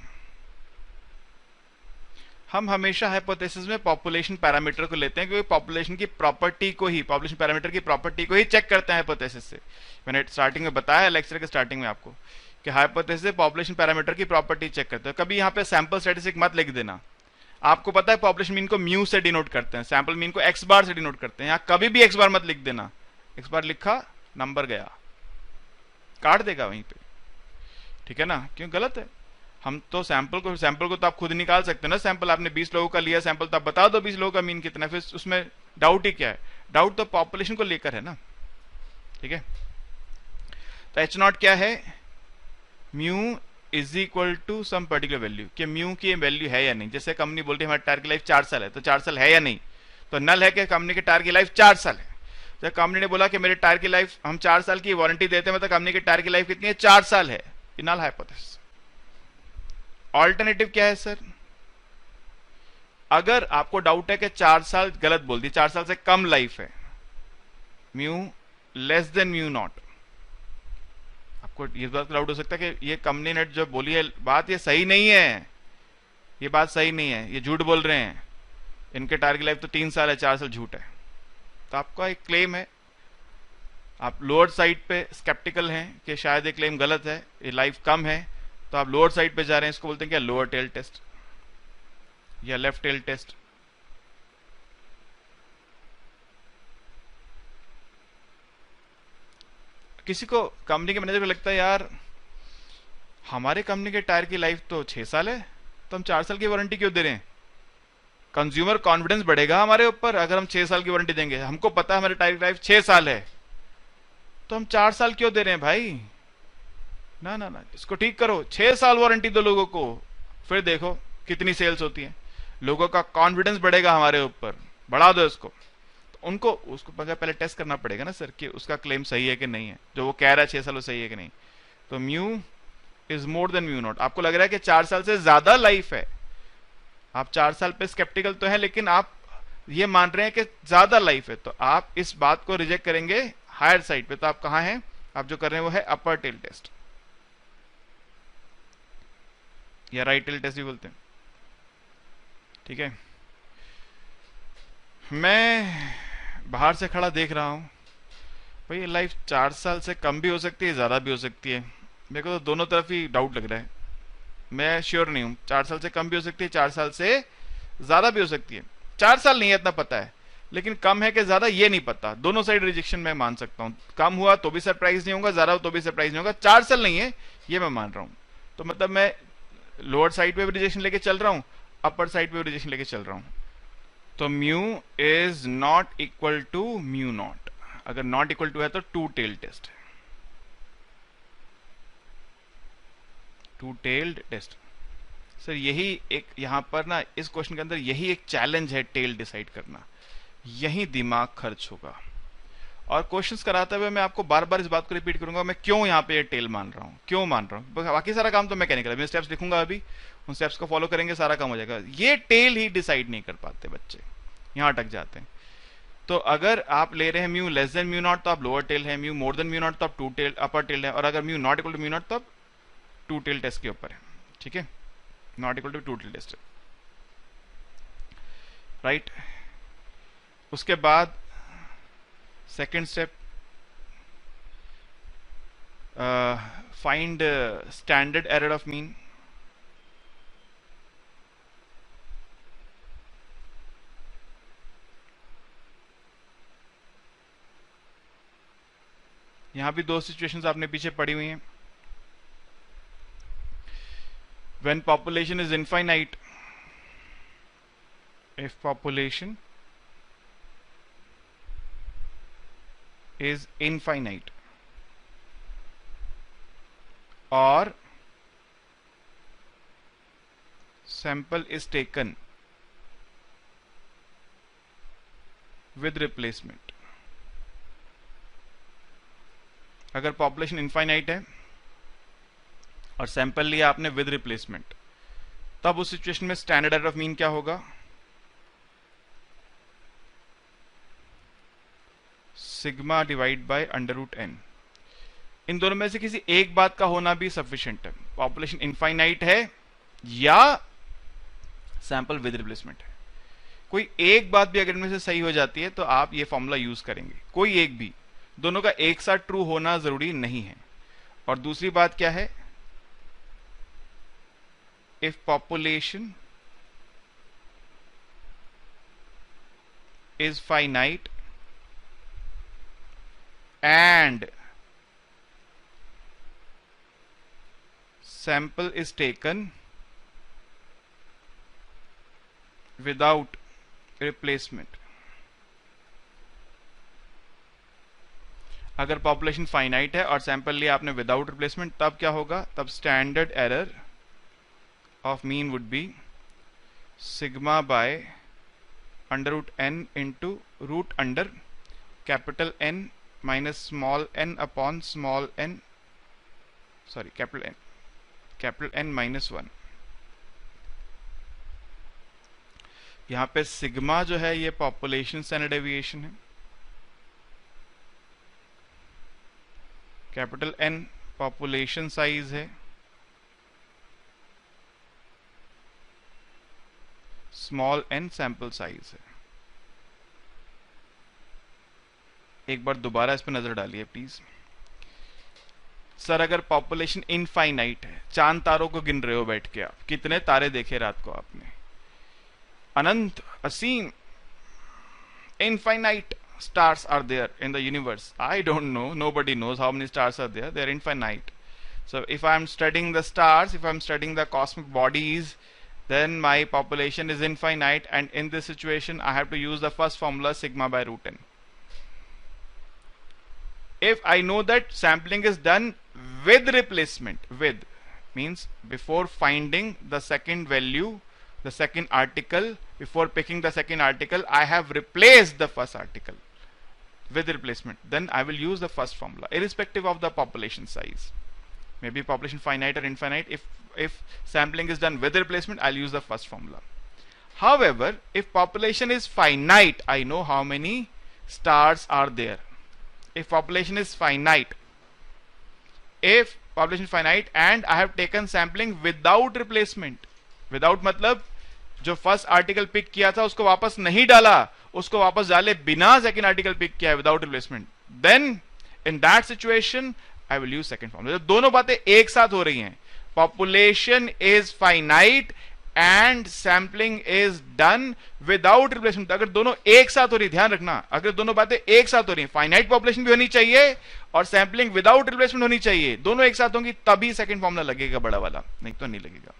हम हमेशा हाइपोथेसिस में पॉपुलेशन पैरामीटर को लेते हैं, क्योंकि पॉपुलेशन की प्रॉपर्टी को ही, पॉपुलेशन पैरामीटर की प्रॉपर्टी को ही चेक करते हैं हाइपोथेसिस से। मैंने स्टार्टिंग में बताया, लेक्चर के स्टार्टिंग में आपको, कि हाइपोथेसिस से पॉपुलेशन पैरामीटर की प्रॉपर्टी चेक करते हैं। कभी यहाँ पे सैंपल स्टैटिस्टिक मत लिख देना। आपको पता है पॉपुलेशन मीन को म्यू से डिनोट करते हैं, सैंपल मीन को एक्स बार से डिनोट करते हैं। यहाँ कभी भी एक्स बार मत लिख देना, एक्स बार लिखा नंबर गया, काट देगा वहीं पे, ठीक है ना। क्यों? गलत है। हम तो सैंपल को तो आप खुद निकाल सकते हैं ना। सैंपल आपने 20 लोगों का लिया सैंपल, तो आप बता दो 20 लोगों का मीन कितना है, फिर उसमें डाउट ही क्या है? डाउट तो पॉपुलेशन को लेकर है ना, ठीक है। तो H0 क्या है? Mu is equal to some particular value, कि म्यू की वैल्यू है या नहीं। जैसे कंपनी बोलती है हमारे टायर की लाइफ 4 साल है, तो 4 साल है या नहीं, तो नल है कि कंपनी के टायर की लाइफ 4 साल है। जब कंपनी ने बोला कि मेरे टायर की लाइफ, हम 4 साल की वारंटी देते हैं, मतलब कंपनी के टायर की लाइफ कितनी है? 4 साल है। ये नल हाइपोथेसिस। ऑल्टरनेटिव क्या है सर? अगर आपको डाउट है कि 4 साल गलत बोल दी, 4 साल से कम लाइफ है, mu less than mu not, आपको ये बात डाउट हो सकता है कि ये कंपनी ने जो बोली है बात, ये सही नहीं है, ये बात सही नहीं है, ये झूठ बोल रहे हैं, इनके टायर की लाइफ तो 3 साल है, 4 साल झूठ है। तो आपका एक क्लेम है, आप लोअर साइड पे स्केप्टिकल हैं कि शायद ये क्लेम गलत है, ये लाइफ कम है, तो आप लोअर साइड पे जा रहे हैं। इसको बोलते हैं क्या? लोअर टेल टेस्ट या लेफ्ट टेल टेस्ट। किसी को, कंपनी के मैनेजर को लगता है यार हमारे कंपनी के टायर की लाइफ तो 6 साल है, तो हम 4 साल की वारंटी क्यों दे रहे हैं? कंज्यूमर कॉन्फिडेंस बढ़ेगा हमारे ऊपर अगर हम 6 साल की वारंटी देंगे। हमको पता है हमारे टायर की लाइफ 6 साल है, तो हम 4 साल क्यों दे रहे हैं भाई? ना ना ना, इसको ठीक करो, 6 साल वारंटी दो लोगों को, फिर देखो कितनी सेल्स होती है, लोगों का कॉन्फिडेंस बढ़ेगा हमारे ऊपर, बढ़ा दो इसको। तो उनको उसको पहले टेस्ट करना पड़ेगा ना सर, कि उसका क्लेम सही है कि नहीं है, जो वो कह रहा है 6 साल वो सही है कि नहीं। तो mu is more than mu not. आपको लग रहा है कि 4 साल से ज्यादा लाइफ है, आप 4 साल पे स्केप्टिकल तो है, लेकिन आप ये मान रहे हैं कि ज्यादा लाइफ है, तो आप इस बात को रिजेक्ट करेंगे हायर साइड पे। तो आप कहां हैं? आप जो कर रहे हैं वो है अपर टेल टेस्ट या राइट टेल टेस्ट भी बोलते हैं, ठीक है। मैं बाहर से खड़ा देख रहा हूं भाई, ये लाइफ 4 साल से कम भी हो सकती है, ज्यादा भी हो सकती है। मेरे को तो दोनों तरफ ही डाउट लग रहा है, मैं श्योर नहीं हूं। 4 साल से कम भी हो सकती है, 4 साल से ज्यादा भी हो सकती है। 4 साल नहीं है इतना पता है, लेकिन कम है कि ज्यादा ये नहीं पता। दोनों साइड रिजेक्शन मैं मान सकता हूं, कम हुआ तो भी सरप्राइज नहीं होगा, ज्यादा हो तो भी सरप्राइज नहीं होगा। 4 साल नहीं है ये मैं मान रहा हूं, तो मतलब मैं लोअर साइड पे भी रिजेक्शन लेके चल रहा हूं, अपर साइड पे भी रिजेक्शन लेके चल रहा हूं। तो mu is not equal to mu naught. अगर नॉट इक्वल टू है तो टू टेल टेस्ट है, टू टेल्ड टेस्ट। सर यही एक यहां पर ना, इस क्वेश्चन के अंदर यही एक चैलेंज है, टेल डिसाइड करना, यही दिमाग खर्च होगा। और क्वेश्चंस कराते हुए मैं आपको बार बार इस बात को रिपीट करूंगा, मैं क्यों यहाँ पे ये टेल मान रहा हूँ, क्यों मान रहा हूँ। बाकी सारा काम तो मैकेनिकल है, मैं स्टेप्स लिखूंगा अभी, उन स्टेप्स को फॉलो करेंगे, सारा काम हो जाएगा। ये टेल ही डिसाइड नहीं कर पाते बच्चे, यहाँ अटक जाते हैं। तो अगर आप ले रहे हैं mu less than mu naught तो आप लोअर टेल है, mu more than mu naught तो आप टू टेल अपर टेल है, और अगर mu not equal to mu naught तो आप टू टेल टेस्ट के ऊपर है, ठीक है। Not equal to two tail test, right. उसके बाद second step, find standard error of mean. यहां भी दो सिचुएशंस आपने पीछे पड़ी हुई हैं। When population is infinite, if population is infinite or sample is taken with replacement। अगर पॉपुलेशन इनफाइनाइट है और सैंपल लिया आपने विद रिप्लेसमेंट, तब उस सिचुएशन में स्टैंडर्ड एरर ऑफ मीन क्या होगा? Sigma divide by under root n. इन दोनों में से किसी एक बात का होना भी सफिशिएंट है। पॉपुलेशन इनफाइनाइट है या सैंपल विद रिप्लेसमेंट है। कोई एक बात भी अगर इनमें से सही हो जाती है तो आप ये फॉर्मूला यूज करेंगे, कोई एक भी, दोनों का एक साथ ट्रू होना जरूरी नहीं है। और दूसरी बात क्या है? If population is finite and sample is taken without replacement। अगर पॉपुलेशन फाइनाइट है और सैंपल लिया आपने विदाउट रिप्लेसमेंट, तब क्या होगा? तब standard error of mean would be sigma by under root n into root under capital n minus small n upon small n, sorry capital n minus 1। यहां पे सिग्मा जो है ये पॉपुलेशन स्टैंडर्ड डेविएशन है, कैपिटल एन पॉपुलेशन साइज है, small n sample size है। एक बार दोबारा इस पर नजर डालिए प्लीज। सर अगर पॉपुलेशन इनफाइनाइट है, चांद तारों को गिन रहे हो बैठ के, आप कितने तारे देखे रात को आपने? अनंत, असीम, infinite stars are there in the universe. I don't know, nobody knows how many stars are there. They are infinite. So if I am studying the stars, if I am studying the cosmic bodies, then my population is infinite, and in this situation I have to use the first formula, sigma by root n. If I know that sampling is done with replacement, with means before finding the second value, the second article, before picking the second article, I have replaced the first article with replacement, then I will use the first formula irrespective of the population size. Maybe population finite or infinite. If sampling is done with replacement, I'll use the first formula. However, if population is finite, I know how many stars are there. If population is finite, and I have taken sampling without replacement, without मतलब जो first article pick किया था उसको वापस नहीं डाला, उसको वापस डाले बिना सेकंड आर्टिकल पिक किया है, without replacement, then in that situation I will use second formula. दोनों बातें एक साथ हो रही हैं, population is finite and sampling is done without replacement. अगर दोनों एक साथ हो रही, ध्यान रखना, अगर दोनों बातें एक साथ हो रही हैं, फाइनाइट पॉपुलेशन भी होनी चाहिए और सैम्पलिंग विदाउट रिप्लेसमेंट होनी चाहिए, दोनों एक साथ होंगी तभी सेकंड फॉर्मूला लगेगा बड़ा वाला, नहीं तो नहीं लगेगा।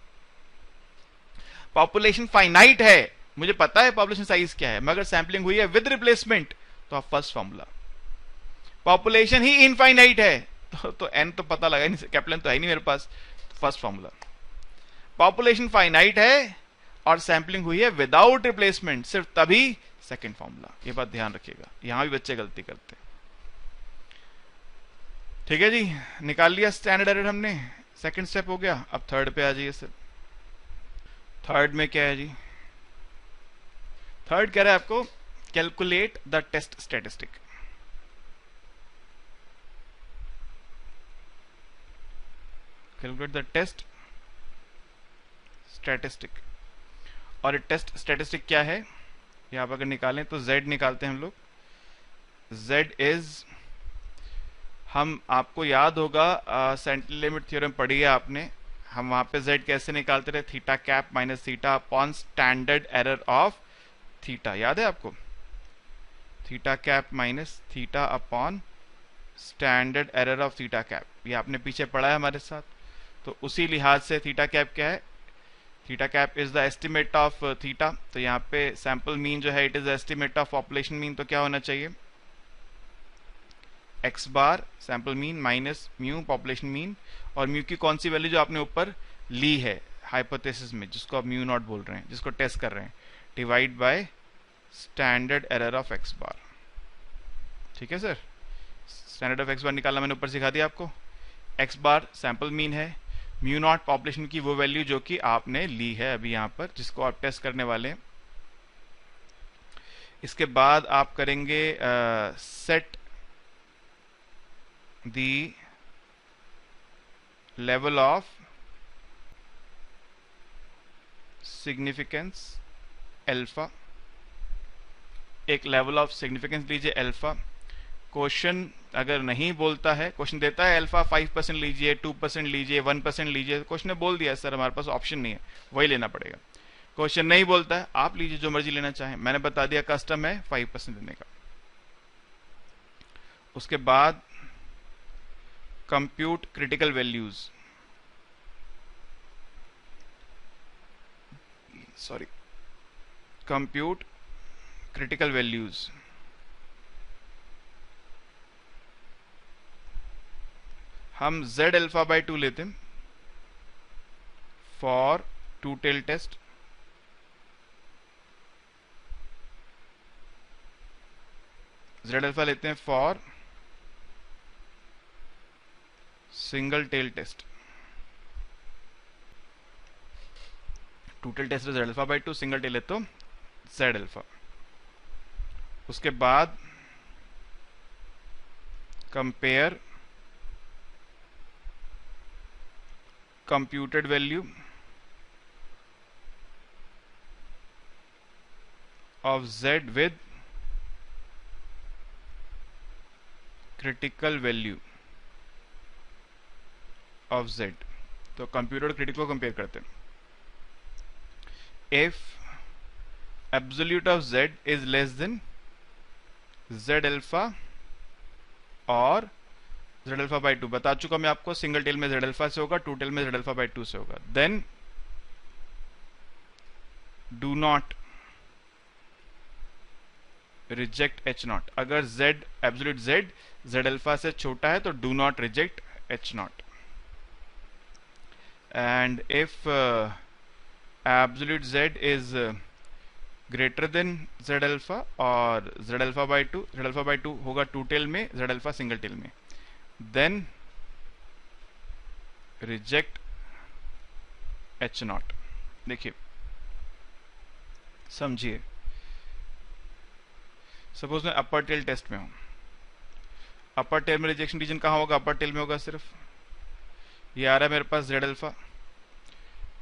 पॉपुलेशन फाइनाइट है, मुझे पता है पॉपुलेशन साइज क्या है, मगर सैंपलिंग हुई है विद रिप्लेसमेंट, तो आप फर्स्ट फॉर्मूला। पॉपुलेशन ही इनफाइनाइट है तो एन तो पता लगा नहीं, कैपिटल एन तो है नहीं मेरे पास, फर्स्ट फॉर्मूला। पॉपुलेशन फाइनाइट है और सैंपलिंग हुई है विदाउट रिप्लेसमेंट, सिर्फ तभी सेकंड फॉर्मूला। ये बात ध्यान रखिएगा, यहां भी बच्चे गलती करते हैं। ठीक है जी, निकाल लिया स्टैंडर्ड एरर हमने, सेकंड स्टेप हो गया। अब थर्ड पे आ जाइए सर। थर्ड में क्या है जी? थर्ड कह रहा है आपको calculate the test statistic. Calculate the test statistic. और टेस्ट स्टैटिस्टिक क्या है? यहाँ पर अगर निकालें तो z निकालते हैं हम लोग। z इज, हम, आपको याद होगा सेंट्रल लिमिट थ्योरम पढ़ी है आपने, हम वहां पे z कैसे निकालते थे, theta cap minus theta upon standard error of theta, याद है आपको? Theta cap minus theta upon standard error of theta cap, ये आपने पीछे पढ़ा है हमारे साथ। तो उसी लिहाज से थीटा कैप क्या है, theta cap is the estimate of theta. तो यहाँ पे सैंपल मीन जो है it is estimate of population mean, तो क्या होना चाहिए, X bar sample mean minus mu population mean, और म्यू की कौन सी वैल्यू जो आपने ऊपर ली है हाइपोथेसिस में, जिसको आप म्यू नॉट बोल रहे हैं, जिसको टेस्ट कर रहे हैं, divide by standard error of X bar. ठीक है sir, standard of X bar निकालना मैंने ऊपर सिखा दिया आपको। एक्स बार सैंपल मीन है, म्यू नॉट पॉपुलेशन की वो वैल्यू जो कि आपने ली है अभी यहाँ पर, जिसको आप टेस्ट करने वाले हैं। इसके बाद आप करेंगे set the level of significance alpha, एक लेवल ऑफ सिग्निफिकेंस लीजिए अल्फा। क्वेश्चन अगर नहीं बोलता है, क्वेश्चन देता है अल्फा 5% लीजिए, 2% लीजिए, 1% लीजिए, क्वेश्चन ने बोल दिया सर हमारे पास ऑप्शन नहीं है, वही लेना पड़ेगा। क्वेश्चन नहीं बोलता है, आप लीजिए जो मर्जी लेना चाहें, मैंने बता दिया कस्टम है 5% लेने का। उसके बाद compute critical values, sorry, compute critical values. हम z अल्फा बाई 2 लेते हैं for two tail test, z alpha लेते हैं for single tail test, two tail test z alpha by 2, single tail है तो z अल्फा। उसके बाद compare computed value of z with critical value of z। तो computed critical को compare करते हैं। if absolute of z is less than z alpha और z alpha by 2, बता चुका मैं आपको, सिंगल टेल में z अल्फा से होगा, टू टेल में z अल्फा बाई 2 से होगा। Then do not reject h naught, अगर z एब्सोल्यूट z अल्फा से छोटा है तो do not reject h naught. And if absolute z is greater than z alpha और z अल्फा बाई 2 होगा टू टेल में, z अल्फा सिंगल टेल में, then reject h not. देखिए समझिए, सपोज मैं अपर टेल टेस्ट में हूं, अपर टेल में रिजेक्शन रीजन कहां होगा, अपर टेल में होगा, सिर्फ ये आ रहा है मेरे पास z अल्फा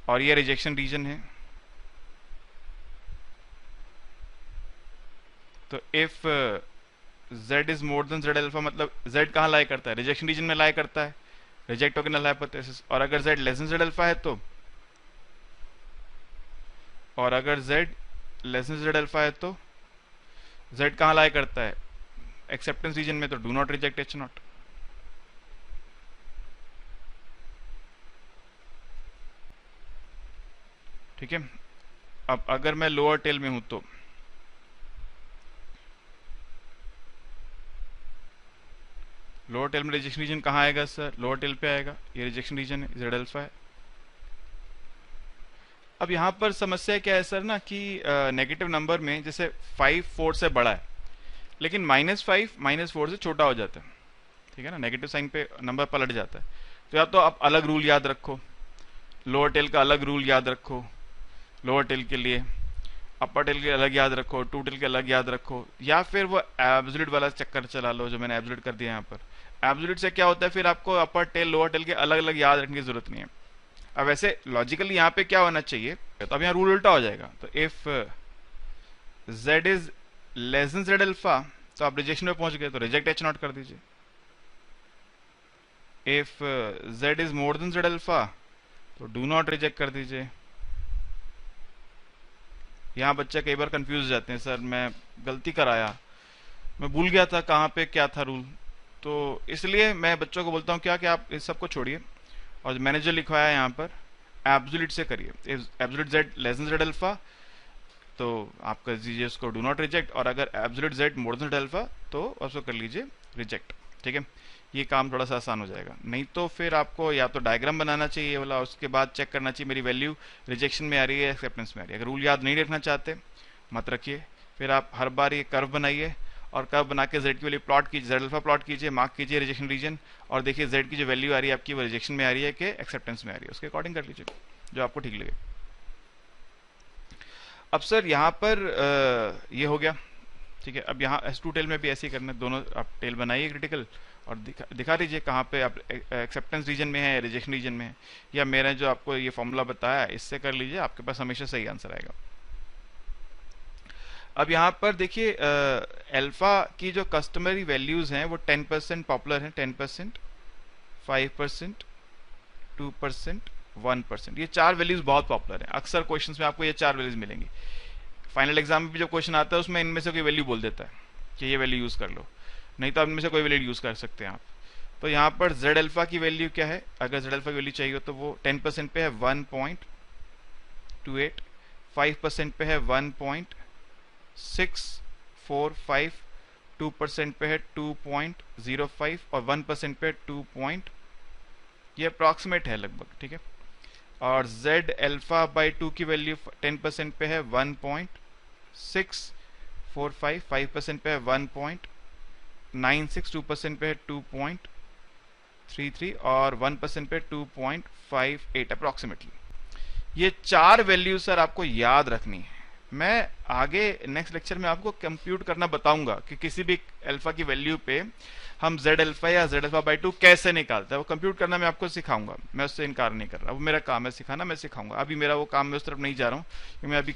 और ये रिजेक्शन रीजन है। तो if z is more then z alpha, मतलब z कहां लाई करता है, रिजेक्शन रीजन में लाई करता है, रिजेक्ट होकर नल हाइपोथेसिस। और अगर z less than z alpha है तो, और अगर z less than z alpha है तो z कहां लाई करता है, एक्सेप्टेंस रीजन में, तो do not reject h not. ठीक है। अब अगर मैं लोअर टेल में हूं तो लोअर टेल में रिजेक्शन रीजन कहाँ आएगा सर, लोअर टेल पे आएगा, ये रिजेक्शन रीजन है, z अल्फा है। अब यहाँ पर समस्या क्या है सर ना कि नेगेटिव नंबर में जैसे 5 4 से बड़ा है, लेकिन -5 -4 से छोटा हो जाता है, ठीक है ना, नेगेटिव साइन पे नंबर पलट जाता है। तो या तो आप अलग रूल याद रखो, लोअर टेल का अलग रूल याद रखो लोअर टेल के लिए, अपर टेल के अलग याद रखो, टू टेल के अलग याद रखो, या फिर वो एब्सोल्यूट वाला चक्कर चला लो जो मैंने एब्सोल्यूट कर दिया यहाँ पर। एब्सोल्यूट से क्या होता है, फिर आपको अपर टेल लोअर टेल के अलग अलग याद रखने की जरूरत नहीं है। अब वैसे लॉजिकली यहाँ पे क्या होना चाहिए, तो अब यहाँ रूल उल्टा हो जाएगा। तो if z is less than z alpha तो आप रिजेक्शन में पहुंच गए, तो रिजेक्ट h नॉट कर दीजिए। If z is more then z alpha तो डू नॉट रिजेक्ट कर दीजिए। यहाँ बच्चे कई बार कंफ्यूज हो जाते हैं, सर मैं गलती कराया, मैं भूल गया था कहाँ पे क्या था रूल, तो इसलिए मैं बच्चों को बोलता हूँ क्या कि आप इस सबको छोड़िए और मैंने जो लिखवाया है यहाँ पर एब्सोल्यूट से करिए। Absolute z less than z alpha तो आप कर दीजिए उसको डू नॉट रिजेक्ट, और अगर absolute z more than z alpha तो उसको कर लीजिए रिजेक्ट। ठीक है, ये काम थोड़ा सा आसान हो जाएगा। नहीं तो फिर आपको या तो डायग्राम बनाना चाहिए ये वाला, उसके बाद चेक करना चाहिए मेरी वैल्यू रिजेक्शन में आ रही है एक्सेप्टेंस में आ रही है। अगर रूल याद नहीं रखना चाहते मत रखिए, फिर आप हर बार ये कर्व बनाइए और कर्व बना के z की वैल्यू प्लॉट कीजिए, z अल्फा प्लॉट कीजिए, मार्क कीजिए रिजेक्शन रीजन, और देखिए z की जो वैल्यू आ रही है आपकी वो रिजेक्शन में आ रही है कि एक्सेप्टेंस में आ रही है, उसके अकॉर्डिंग कर लीजिए जो आपको ठीक लगे। अब सर यहाँ पर ये हो गया, ठीक है। अब यहाँ S2 टेल में भी ऐसे ही करना है, दोनों आप टेल बनाइए क्रिटिकल और दिखा दीजिए कहाँ पे आप एक्सेप्टेंस रीजन में है या रिजेक्शन रीजन में है, या मेरा जो आपको ये फॉर्मूला बताया इससे कर लीजिए, आपके पास हमेशा सही आंसर आएगा। अब यहाँ पर देखिए अल्फा की जो कस्टमरी वैल्यूज हैं वो 10% पॉपुलर हैं, 10%, 5%, 2%, 1%। ये चार वैल्यूज बहुत पॉपुलर हैं, अक्सर क्वेश्चंस में आपको ये चार वैल्यूज मिलेंगी। फाइनल एग्जाम में भी जो क्वेश्चन आता है उसमें इनमें से कोई वैल्यू बोल देता है कि ये वैल्यू यूज कर लो, नहीं तो इनमें से कोई वैल्यू यूज कर सकते हैं आप। तो यहाँ पर z अल्फा की वैल्यू क्या है, अगर z अल्फा की वैल्यू चाहिए तो वो 10% पे है 1.28, 5% पे है 1.645, 2% पे है 2.05 और 1% पे 2. ये अप्रॉक्सीमेट है लगभग, ठीक है। और z अल्फा बाई 2 की वैल्यू 10% पे है 1.645, 5% पे है 1.96, 2% पे है 2.33 और 1% पे 2.58 अप्रॉक्सीमेटली। ये चार वैल्यू सर आपको याद रखनी है। मैं आगे नेक्स्ट लेक्चर में आपको कंप्यूट करना बताऊंगा कि किसी भी अल्फा की वैल्यू पे हम z अल्फा या z अल्फा बाई 2 कैसे निकालते हैं, वो कंप्यूट करना मैं आपको सिखाऊंगा। मैं उससे इनकार नहीं कर रहा, वो मेरा काम है सिखाना, मैं सिखाऊंगा। अभी मेरा वो काम मैं उस तरफ नहीं जा रहा हूँ, मैं अभी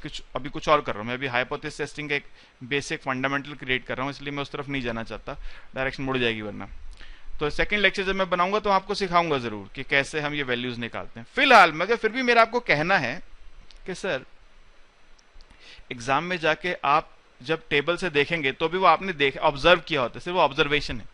कुछ और कर रहा हूँ। मैं अभी हाइपोथेसिस टेस्टिंग का एक बेसिक फंडामेंटल क्रिएट कर रहा हूँ, इसलिए मैं उस तरफ नहीं जाना चाहता, डायरेक्शन मुड़ जाएगी वरना। तो सेकंड लेक्चर जब मैं बनाऊंगा तो आपको सिखाऊंगा जरूर कि कैसे हम ये वैल्यूज निकालते हैं। फिलहाल मगर फिर भी मेरा आपको कहना है कि सर एग्जाम में जाके आप जब टेबल से देखेंगे तो भी वो आपने ऑब्जर्व किया होता है, सिर्फ वो ऑब्जर्वेशन है।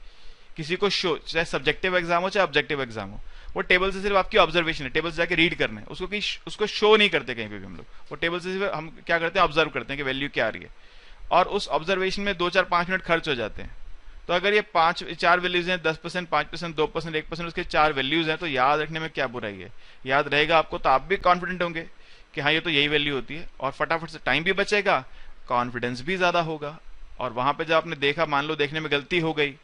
किसी को शो, चाहे सब्जेक्टिव एग्जाम हो चाहे ऑब्जेक्टिव एग्जाम हो, वो टेबल से सिर्फ आपकी ऑब्जर्वेशन है, टेबल से जाके रीड करना है, उसको शो नहीं करते कहीं पे भी हम लोग। वो टेबल से सिर्फ हम क्या करते हैं, ऑब्जर्व करते हैं कि वैल्यू क्या आ रही है, और उस ऑब्जर्वेशन में 2-4-5 मिनट खर्च हो जाते हैं। तो अगर ये चार वैल्यूज हैं, 10%, 5%, 2%, 1%, उसके चार वैल्यूज हैं, तो याद रखने में क्या बुराई है, याद रहेगा आपको तो आप भी कॉन्फिडेंट होंगे कि हाँ ये तो यही वैल्यू होती है, और फटाफट से टाइम भी बचेगा, कॉन्फिडेंस भी ज्यादा होगा। और वहां पे जब आपने देखा, मान लो देखने में गलती हो गई,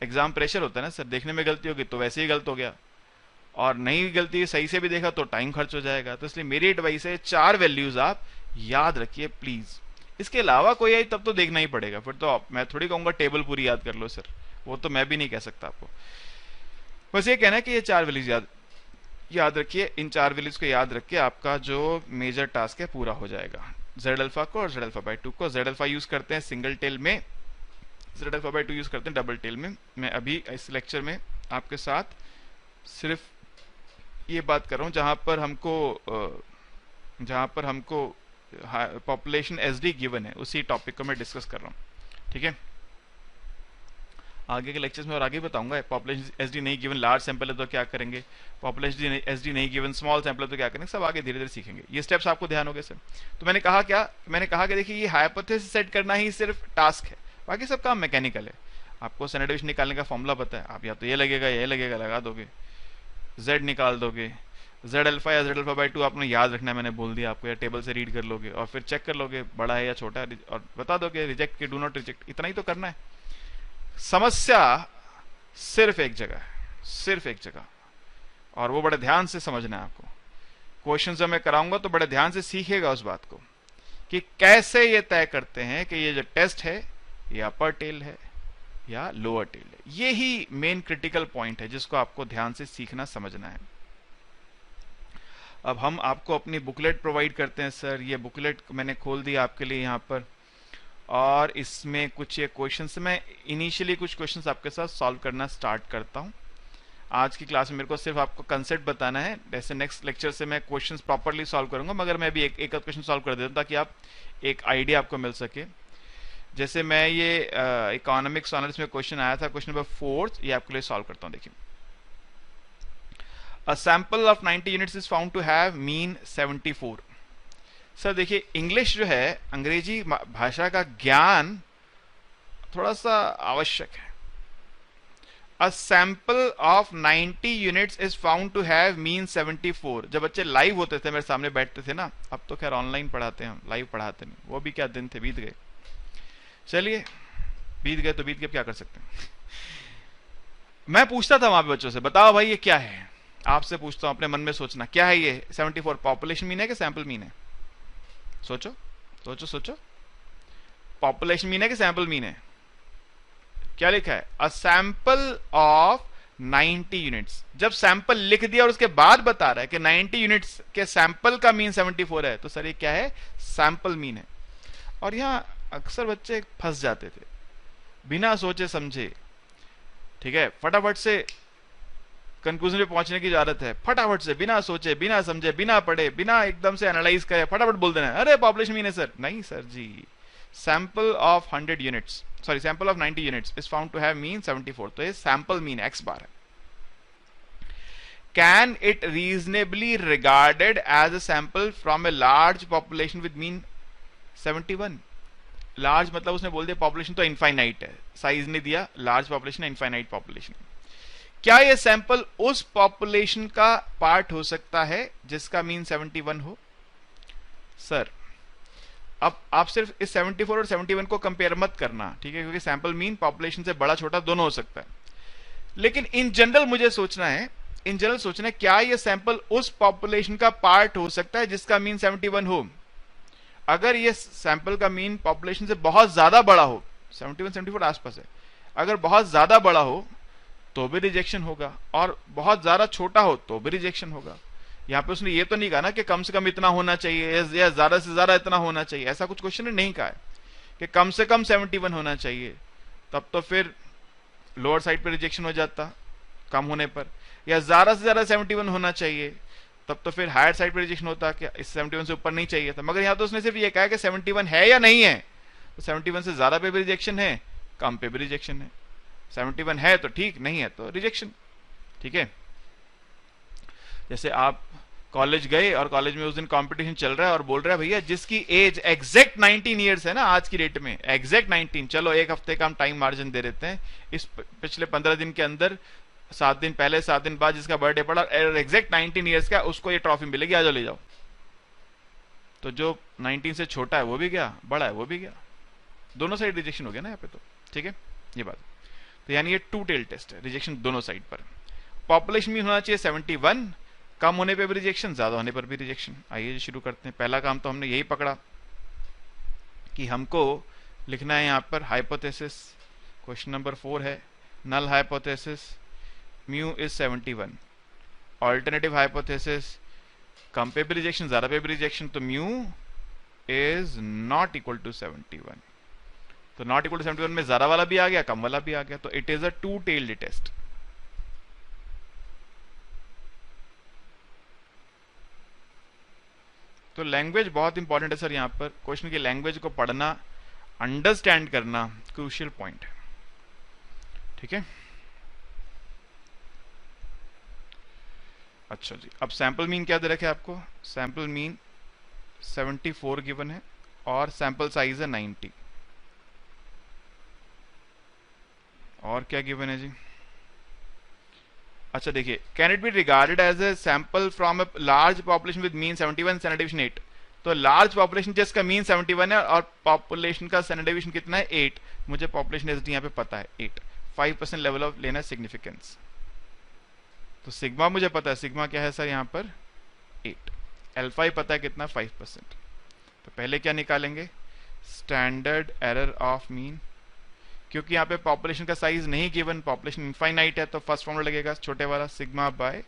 एग्जाम प्रेशर होता है ना सर, देखने में गलती होगी तो वैसे ही गलत हो गया, और नहीं गलती सही से भी देखा तो टाइम खर्च हो जाएगा। तो इसलिए मेरी एडवाइस है चार वैल्यूज आप याद रखिए प्लीज। इसके अलावा कोई आई तब तो देखना ही पड़ेगा, फिर तो मैं थोड़ी कहूंगा टेबल पूरी याद कर लो सर, वो तो मैं भी नहीं कह सकता आपको। बस ये कहना है कि ये चार वैल्यूज याद रखिए। इन चार वैल्यूज को याद रख के आपका जो मेजर टास्क है पूरा हो जाएगा। z अल्फा को और z अल्फा बाई 2 को, z अल्फा यूज करते हैं सिंगल टेल में, z अल्फा बाई 2 यूज करते हैं डबल टेल में। मैं अभी इस लेक्चर में आपके साथ सिर्फ ये बात कर रहा हूं जहां पर हमको पॉपुलेशन एसडी गिवन है, उसी टॉपिक को मैं डिस्कस कर रहा हूं, ठीक है। आगे के लेक्चर्स में और आगे बताऊंगा। पॉपुलेशन एसडी नहीं गिवन, लार्ज सैंपल है तो क्या करेंगे, पॉपुलेशन एसडी नहीं गिवन, स्मॉल सैंपल है तो क्या करेंगे, सब आगे धीरे धीरे सीखेंगे। ये स्टेप्स आपको ध्यान हो गए सर। तो मैंने कहा कि देखिए ये हाइपोथेसिस सेट करना ही सिर्फ टास्क है, बाकी सब काम मैकेनिकल है। आपको स्टैंडर्ड डेविएशन निकालने का फॉर्मूला पता है, आप या तो ये लगेगा लगा दोगे, z निकाल दोगे, z अल्फा या z अल्फा बाई 2 आपने याद रखना है, मैंने बोल दिया आपको, या टेबल से रीड कर लोगे और फिर चेक कर लोगे बड़ा है या छोटा है, और बता दोगे रिजेक्ट के डू नॉट रिजेक्ट, इतना ही तो करना है। समस्या सिर्फ एक जगह है, सिर्फ एक जगह, और वो बड़े ध्यान से समझना है आपको। क्वेश्चन जब मैं कराऊंगा तो बड़े ध्यान से सीखिएगा उस बात को कि कैसे ये तय करते हैं कि ये जो टेस्ट है ये अपर टेल है या लोअर टेल है। ये ही मेन क्रिटिकल पॉइंट है जिसको आपको ध्यान से सीखना समझना है। अब हम आपको अपनी बुकलेट प्रोवाइड करते हैं सर, ये बुकलेट मैंने खोल दी आपके लिए यहाँ पर, और इसमें कुछ ये क्वेश्चंस मैं इनिशियली कुछ क्वेश्चंस आपके साथ सॉल्व करना स्टार्ट करता हूं। आज की क्लास में मेरे को सिर्फ आपको कंसेप्ट बताना है, जैसे नेक्स्ट लेक्चर से मैं क्वेश्चंस प्रॉपर्ली सॉल्व करूंगा, मगर मैं भी एक क्वेश्चन सॉल्व कर देता हूं ताकि आप एक आइडिया आपको मिल सके। जैसे मैं ये इकोनॉमिक्स ऑनर्स में क्वेश्चन आया था, क्वेश्चन नंबर 4, ये आपके लिए सॉल्व करता हूं। देखिए, a sample of 90 units is found to have mean 74। Sir देखिए, इंग्लिश जो है, अंग्रेजी भाषा का ज्ञान थोड़ा सा आवश्यक है। A sample of 90 units is found to have mean 74। जब बच्चे लाइव होते थे, मेरे सामने बैठते थे ना, अब तो खैर ऑनलाइन पढ़ाते हैं, लाइव पढ़ाते नहीं, वो भी क्या दिन थे, बीत गए। चलिए, बीत गए तो बीत गए, क्या कर सकते हैं। मैं पूछता था वहां पे बच्चों से, बताओ भाई ये क्या है। आपसे पूछता हूं, अपने मन में सोचना, क्या है ये 74? पॉपुलेशन मीन है कि सैंपल मीन है? सोचो सोचो सोचो, पॉपुलेशन मीन है कि सैंपल मीन है? क्या लिखा है? अ सैंपल ऑफ 90 यूनिट्स। जब सैंपल लिख दिया और उसके बाद बता रहा है कि 90 यूनिट्स के सैंपल का मीन 74 है, तो सर ये क्या है? सैंपल मीन है। और यहां अक्सर बच्चे फंस जाते थे बिना सोचे समझे। ठीक है, फटाफट से कंक्लूजन पे पहुंचने की जरूरत है, फटाफट से बिना सोचे, बिना समझे, बिना पढ़े, बिना एकदम से एनालाइज करे, फटाफट बोल देना, अरे पॉपुलेशन मीन है सर। नहीं sir ji, sample of 100 units, sorry sample of 90 units is found to have mean 74। तो ये सैंपल मीन एक्स बार है। Can it reasonably regarded as a sample from a large population with mean 71। Large मतलब उसने बोल दिया population तो infinite है, size नहीं दिया, लार्ज पॉपुलेशन, इनफाइनाइट पॉपुलेशन। क्या ये सैंपल उस पॉपुलेशन का पार्ट हो सकता है जिसका मीन 71 हो? सर अब आप सिर्फ इस 74 और 71 को कंपेयर मत करना, ठीक है, क्योंकि सैंपल मीन पॉपुलेशन से बड़ा छोटा दोनों हो सकता है। लेकिन इन जनरल मुझे सोचना है, इन जनरल सोचना है, क्या ये सैंपल उस पॉपुलेशन का पार्ट हो सकता है जिसका मीन 71 हो? अगर ये सैंपल का मीन पॉपुलेशन से बहुत ज्यादा बड़ा हो, 71 74 आसपास है, अगर बहुत ज्यादा बड़ा हो तो भी रिजेक्शन होगा, और बहुत ज्यादा छोटा हो तो भी रिजेक्शन होगा। यहां पे उसने ये तो नहीं कहा ना कि कम से कम इतना होना चाहिए या ज्यादा से ज्यादा इतना होना चाहिए, ऐसा कुछ क्वेश्चन ने नहीं कहा है कि कम से कम 71 होना चाहिए, तब तो फिर लोअर साइड पे रिजेक्शन हो जाता कम होने पर, या ज्यादा से ज्यादा 71 होना चाहिए, तब तो फिर हायर साइड पे रिजेक्शन होता कि इस 71 से ऊपर नहीं चाहिए था। मगर यहां तो उसने सिर्फ ये कहा कि 71 है या नहीं है, तो 71 से ज्यादा पे भी रिजेक्शन है, कम पे भी रिजेक्शन है। 71 है तो ठीक, नहीं है तो रिजेक्शन। ठीक है, जैसे आप कॉलेज गए और कॉलेज में उस दिन कंपटीशन चल रहा है और बोल रहा है भैया जिसकी एज एग्जैक्ट 19 ईयर्स है ना आज की डेट में, एग्जैक्ट 19, चलो एक हफ्ते का हम टाइम मार्जिन दे देते हैं, इस पिछले 15 दिन के अंदर 7 दिन पहले 7 दिन बाद जिसका बर्थडे पड़ा एग्जैक्ट 19 ईयर्स का, उसको ये ट्रॉफी मिलेगी, आ जाओ ले जाओ। तो जो 19 से छोटा है वो भी गया, बड़ा है वो भी गया, दोनों साइड रिजेक्शन हो गया ना यहाँ पे। तो ठीक है ये बात, तो यानी ये टू टेल टेस्ट है, रिजेक्शन दोनों साइड पर। पॉपुलेशन में होना चाहिए 71, कम होने पे भी रिजेक्शन, ज्यादा होने पर भी रिजेक्शन। आइए शुरू करते हैं। पहला काम तो हमने यही पकड़ा कि हमको लिखना है यहां पर हाइपोथेसिस। क्वेश्चन नंबर 4 है null hypothesis mu is 71, alternative hypothesis कम पे भी रिजेक्शन, ज्यादा पे भी रिजेक्शन, तो mu is not equal to 71। तो नॉट इक्वल टू 71 में ज्यादा वाला भी आ गया, कम वाला भी आ गया, तो it is a two tailed test. तो लैंग्वेज बहुत इंपॉर्टेंट है सर, यहां पर क्वेश्चन की लैंग्वेज को पढ़ना, अंडरस्टैंड करना क्रूशियल पॉइंट है। ठीक है, अच्छा जी, अब सैंपल मीन क्या दे रखे आपको? सैंपल मीन 74 गिवन है और सैंपल साइज है 90। और क्या गिवन है जी? अच्छा देखिए, can it be regarded as a sample from a large population with mean 71 standard deviation 8। तो लार्ज पॉपुलेशन जिसका मीन 71 है और पॉपुलेशन का स्टैंडर्ड डेविएशन कितना है? 8। मुझे पॉपुलेशन डेंसिटी यहाँ पे पता है 8, 5% लेवल ऑफ लेना सिग्निफिकेंस। तो सिग्मा मुझे पता है, सिग्मा क्या है सर यहाँ पर? 8। अल्फा ही पता है कितना? 5%। तो पहले क्या निकालेंगे? स्टैंडर्ड एरर ऑफ मीन, क्योंकि यहाँ पे पॉपुलेशन का साइज नहीं गिवन, पॉपुलेशन इनफाइनाइट है, तो फर्स्ट फॉर्मूला लगेगा छोटे वाला सिग्मा बाय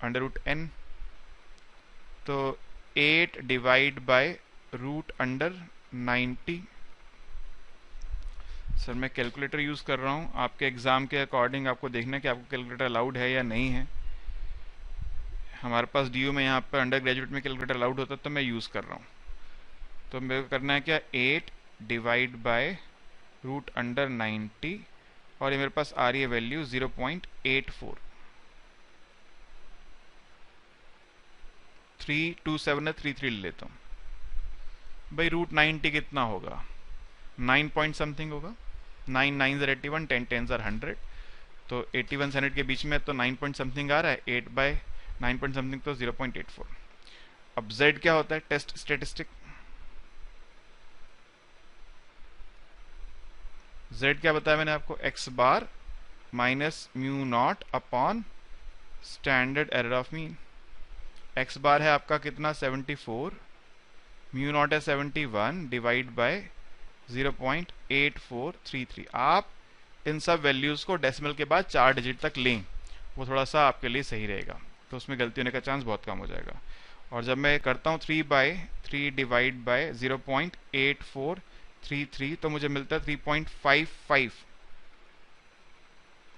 √n। तो 8 डिवाइड बाय √90 सर मैं कैलकुलेटर यूज़ कर रहा हूँ, आपके एग्ज़ाम के अकॉर्डिंग आपको देखना है कि आपको कैलकुलेटर अलाउड है या नहीं है। हमारे पास डीयू में यहाँ पर अंडर ग्रेजुएट में कैलकुलेटर अलाउड होता है तो मैं यूज़ कर रहा हूँ। तो मेरे को करना है क्या, 8 डिवाइड बाय रूट अंडर 90 और ये मेरे पास आ रही है वैल्यू 0.84। 327 है, 33 ले लेता हूँ भाई। रूट 90 कितना होगा, 9 पॉइंट समथिंग होगा। 9 9 ज़र 81, 10 10 ज़र 100, तो 81 से 100 के बीच में तो 9 पॉइंट समथिंग आ रहा है। 8 बाय 9 पॉइंट समथिंग तो 0.84। अब z क्या होता है, टेस्ट स्टेटिस्टिक। z क्या बताया मैंने आपको, x bar minus mu naught upon standard error of mean. x बार है आपका कितना, 74, म्यू नॉट है 71 डिवाइड बाय 0.8433। आप इन सब वैल्यूज को डेसिमल के बाद 4 डिजिट तक लें, वो थोड़ा सा आपके लिए सही रहेगा, तो उसमें गलती होने का चांस बहुत कम हो जाएगा। और जब मैं करता हूँ 3/3 डिवाइड बाय 0.8433 तो मुझे मिलता है 3.55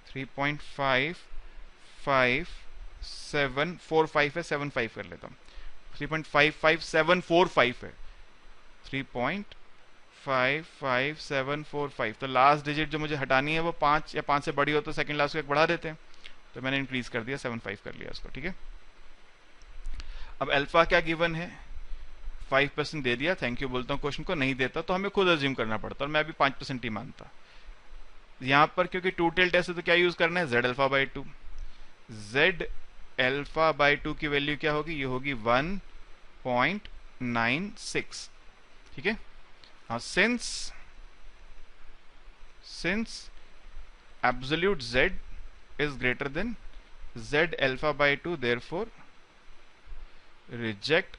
3.55745 है, 75 कर लेता हूँ। 3.55745 है, 3.55745। तो लास्ट डिजिट जो मुझे हटानी है वो 5 या 5 से बड़ी हो तो सेकंड लास्ट को एक बढ़ा देते हैं, तो मैंने इंक्रीज कर दिया, 75 कर लिया उसको, ठीक है। अब अल्फा क्या गिवन है, 5% दे दिया, थैंक यू बोलता हूँ। क्वेश्चन को नहीं देता तो हमें खुद अज्यूम करना पड़ता, और मैं अभी 5% ही मानता। यहां पर क्योंकि टू टेल टेस्ट है तो क्या यूज करना है, Z alpha by 2। Z alpha by 2 की वैल्यू क्या होगी, ये होगी 1.96, ठीक है। हाँ, since absolute z is greater than z alpha by 2, therefore reject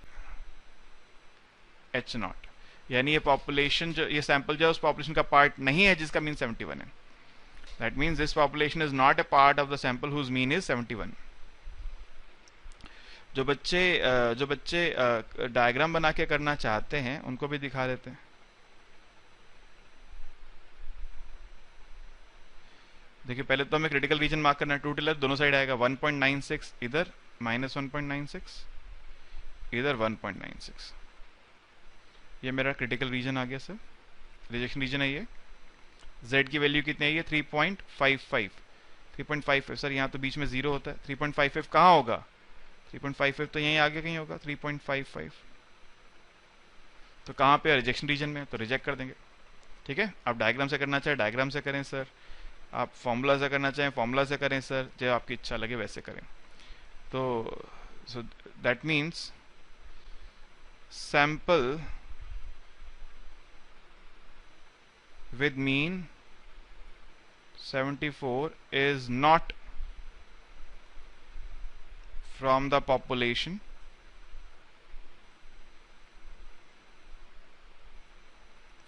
h naught। यानी ये पॉपुलेशन जो, ये सैंपल जो है उस पॉपुलेशन का पार्ट नहीं है जिसका मीन 71 है। That means this population is not a part of the sample whose mean is 71। जो बच्चे डायग्राम बना के करना चाहते हैं उनको भी दिखा देते हैं। देखिए पहले तो हमें क्रिटिकल रीजन मार्क करना है, टोटल दोनों साइड आएगा 1.96 इधर, माइनस 1.96 इधर, 1.96। ये मेरा क्रिटिकल रीजन आ गया सर, रिजेक्शन रीजन है ये। z की वैल्यू कितनी है, ये 3.55 सर, यहाँ तो बीच में 0 होता है। 3.55 कहाँ होगा, 3.55 तो यहीं आगे कहीं होगा, 3.55 तो कहाँ पे, रिजेक्शन रीजन में, तो रिजेक्ट कर देंगे, ठीक है। आप डायग्राम से करना चाहे डायग्राम से करें सर, आप फॉर्मूला से करना चाहें फॉर्मूला से करें सर, जो आपकी इच्छा लगे वैसे करें। तो so that means sample with mean 74 is not from the population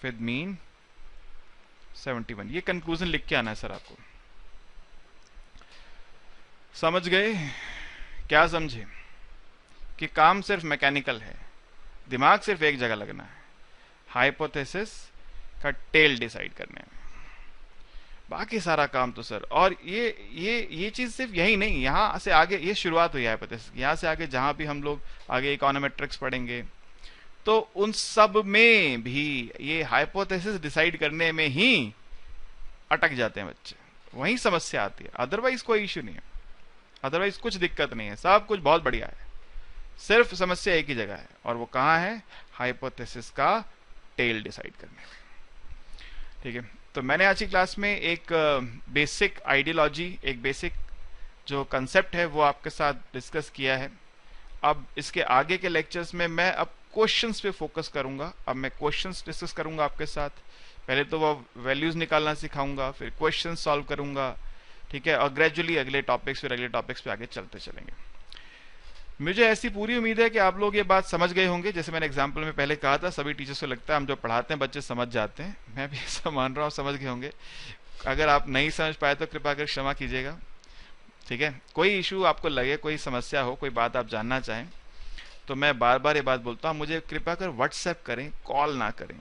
with mean 71। ये कंक्लूजन लिख के आना है सर आपको। समझ गए, क्या समझे कि काम सिर्फ मैकेनिकल है, दिमाग सिर्फ एक जगह लगना है, हाइपोथेसिस का टेल डिसाइड करने में, बाकी सारा काम तो सर। और ये चीज सिर्फ यही नहीं, यहां से आगे ये शुरुआत हुई है हाइपोथेसिस, यहां से आगे जहां भी हम लोग आगे इकोनोमेट्रिक्स पढ़ेंगे तो उन सब में भी ये हाइपोथेसिस डिसाइड करने में ही अटक जाते हैं बच्चे, वही समस्या आती है। अदरवाइज कोई इश्यू नहीं है, अदरवाइज कुछ दिक्कत नहीं है, सब कुछ बहुत बढ़िया है, सिर्फ समस्या एक ही जगह है, और वो कहां है, हाइपोथेसिस का टेल डिसाइड करने में, ठीक है। तो मैंने आज की क्लास में एक बेसिक आइडियोलॉजी, एक बेसिक जो कंसेप्ट है वो आपके साथ डिस्कस किया है। अब इसके आगे के लेक्चर्स में मैं अब क्वेश्चंस पे फोकस करूंगा, अब मैं क्वेश्चंस डिस्कस करूंगा आपके साथ। पहले तो वो वैल्यूज निकालना सिखाऊंगा, फिर क्वेश्चंस सॉल्व करूंगा, ठीक है, और ग्रेजुअली अगले टॉपिक्स पे आगे चलते चलेंगे। मुझे ऐसी पूरी उम्मीद है कि आप लोग ये बात समझ गए होंगे। जैसे मैंने एग्जाम्पल में पहले कहा था, सभी टीचर्स को लगता है हम जो पढ़ाते हैं बच्चे समझ जाते हैं, मैं भी ऐसा मान रहा हूँ, समझ गए होंगे। अगर आप नहीं समझ पाए तो कृपा कर क्षमा कीजिएगा, ठीक है। कोई इशू आपको लगे, कोई समस्या हो, कोई बात आप जानना चाहें तो मैं बार बार ये बात बोलता हूँ, मुझे कृपा कर व्हाट्सएप करें, कॉल ना करें,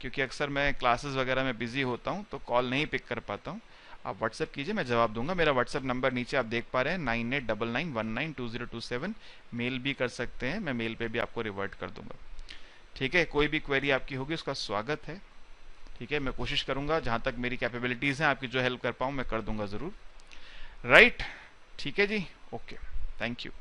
क्योंकि अक्सर मैं क्लासेस वगैरह में बिजी होता हूँ तो कॉल नहीं पिक कर पाता हूँ। आप व्हाट्सएप कीजिए, मैं जवाब दूंगा। मेरा व्हाट्सएप नंबर नीचे आप देख पा रहे हैं 9899192027। मेल भी कर सकते हैं, मैं मेल पे भी आपको रिवर्ट कर दूंगा। ठीक है, कोई भी क्वेरी आपकी होगी उसका स्वागत है। ठीक है, मैं कोशिश करूंगा जहां तक मेरी कैपेबिलिटीज हैं आपकी जो हेल्प कर पाऊं मैं कर दूंगा जरूर। राइट, ठीक है जी, ओके, थैंक यू।